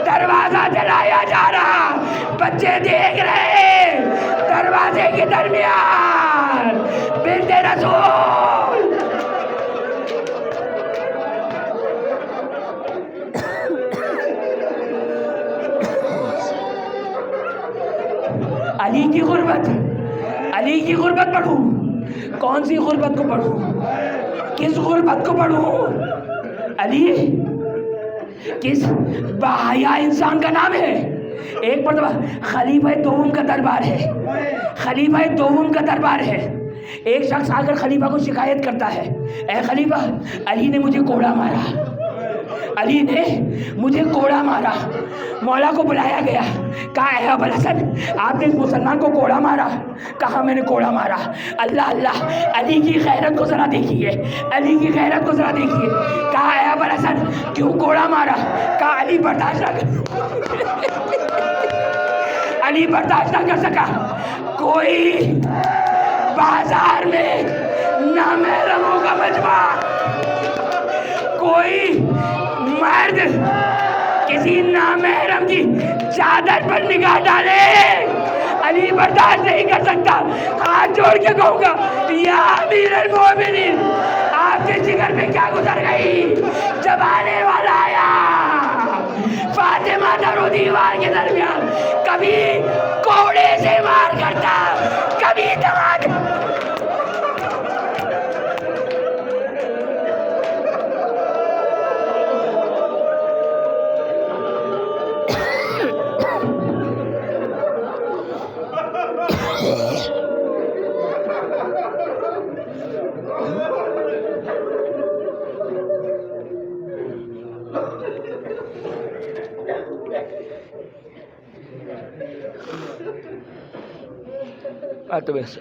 Speaker 1: دروازہ جلایا جا رہا، بچے دیکھ رہے دروازے کے درمیان بنت رسول. علی کی غربت، علی کی غربت پڑھوں، کون سی غربت کو پڑھوں، کس غربت کو پڑھوں. علی کس باحیا انسان کا نام ہے. ایک مرتبہ خلیفہ دوم کا دربار ہے، خلیفہ دوم کا دربار ہے. ایک شخص آ کر خلیفہ کو شکایت کرتا ہے، اے خلیفہ علی نے مجھے کوڑا مارا، علی نے مجھے کوڑا مارا. مولا کو بلایا گیا، کہا اے ابو الحسن آپ نے اس مسلمان کو کوڑا مارا. کہا میں نے کوڑا مارا. اللہ اللہ، علی کی غیرت کو ذرا دیکھیے، علی کی غیرت کو ذرا دیکھیے. کہا اے ابو الحسن کیوں کوڑا مارا. کہا علی برداشت نہ علی برداشت نہ کر سکا. کوئی بازار میں نامحرموں کا مجمع، کوئی مرد کسی نامحرم کی چادر پر نگاہ ڈالے، علی برداشت نہیں کر سکتا. ہاتھ جوڑ کے کہوں گا یا امیر المومنین آپ کے جگر میں کیا گزر گئی جب آنے والا آیا. فاطمہ در و دیوار کے درمیان کبھی کوڑے سے مار کرتا، کبھی دماغ. تو ویسے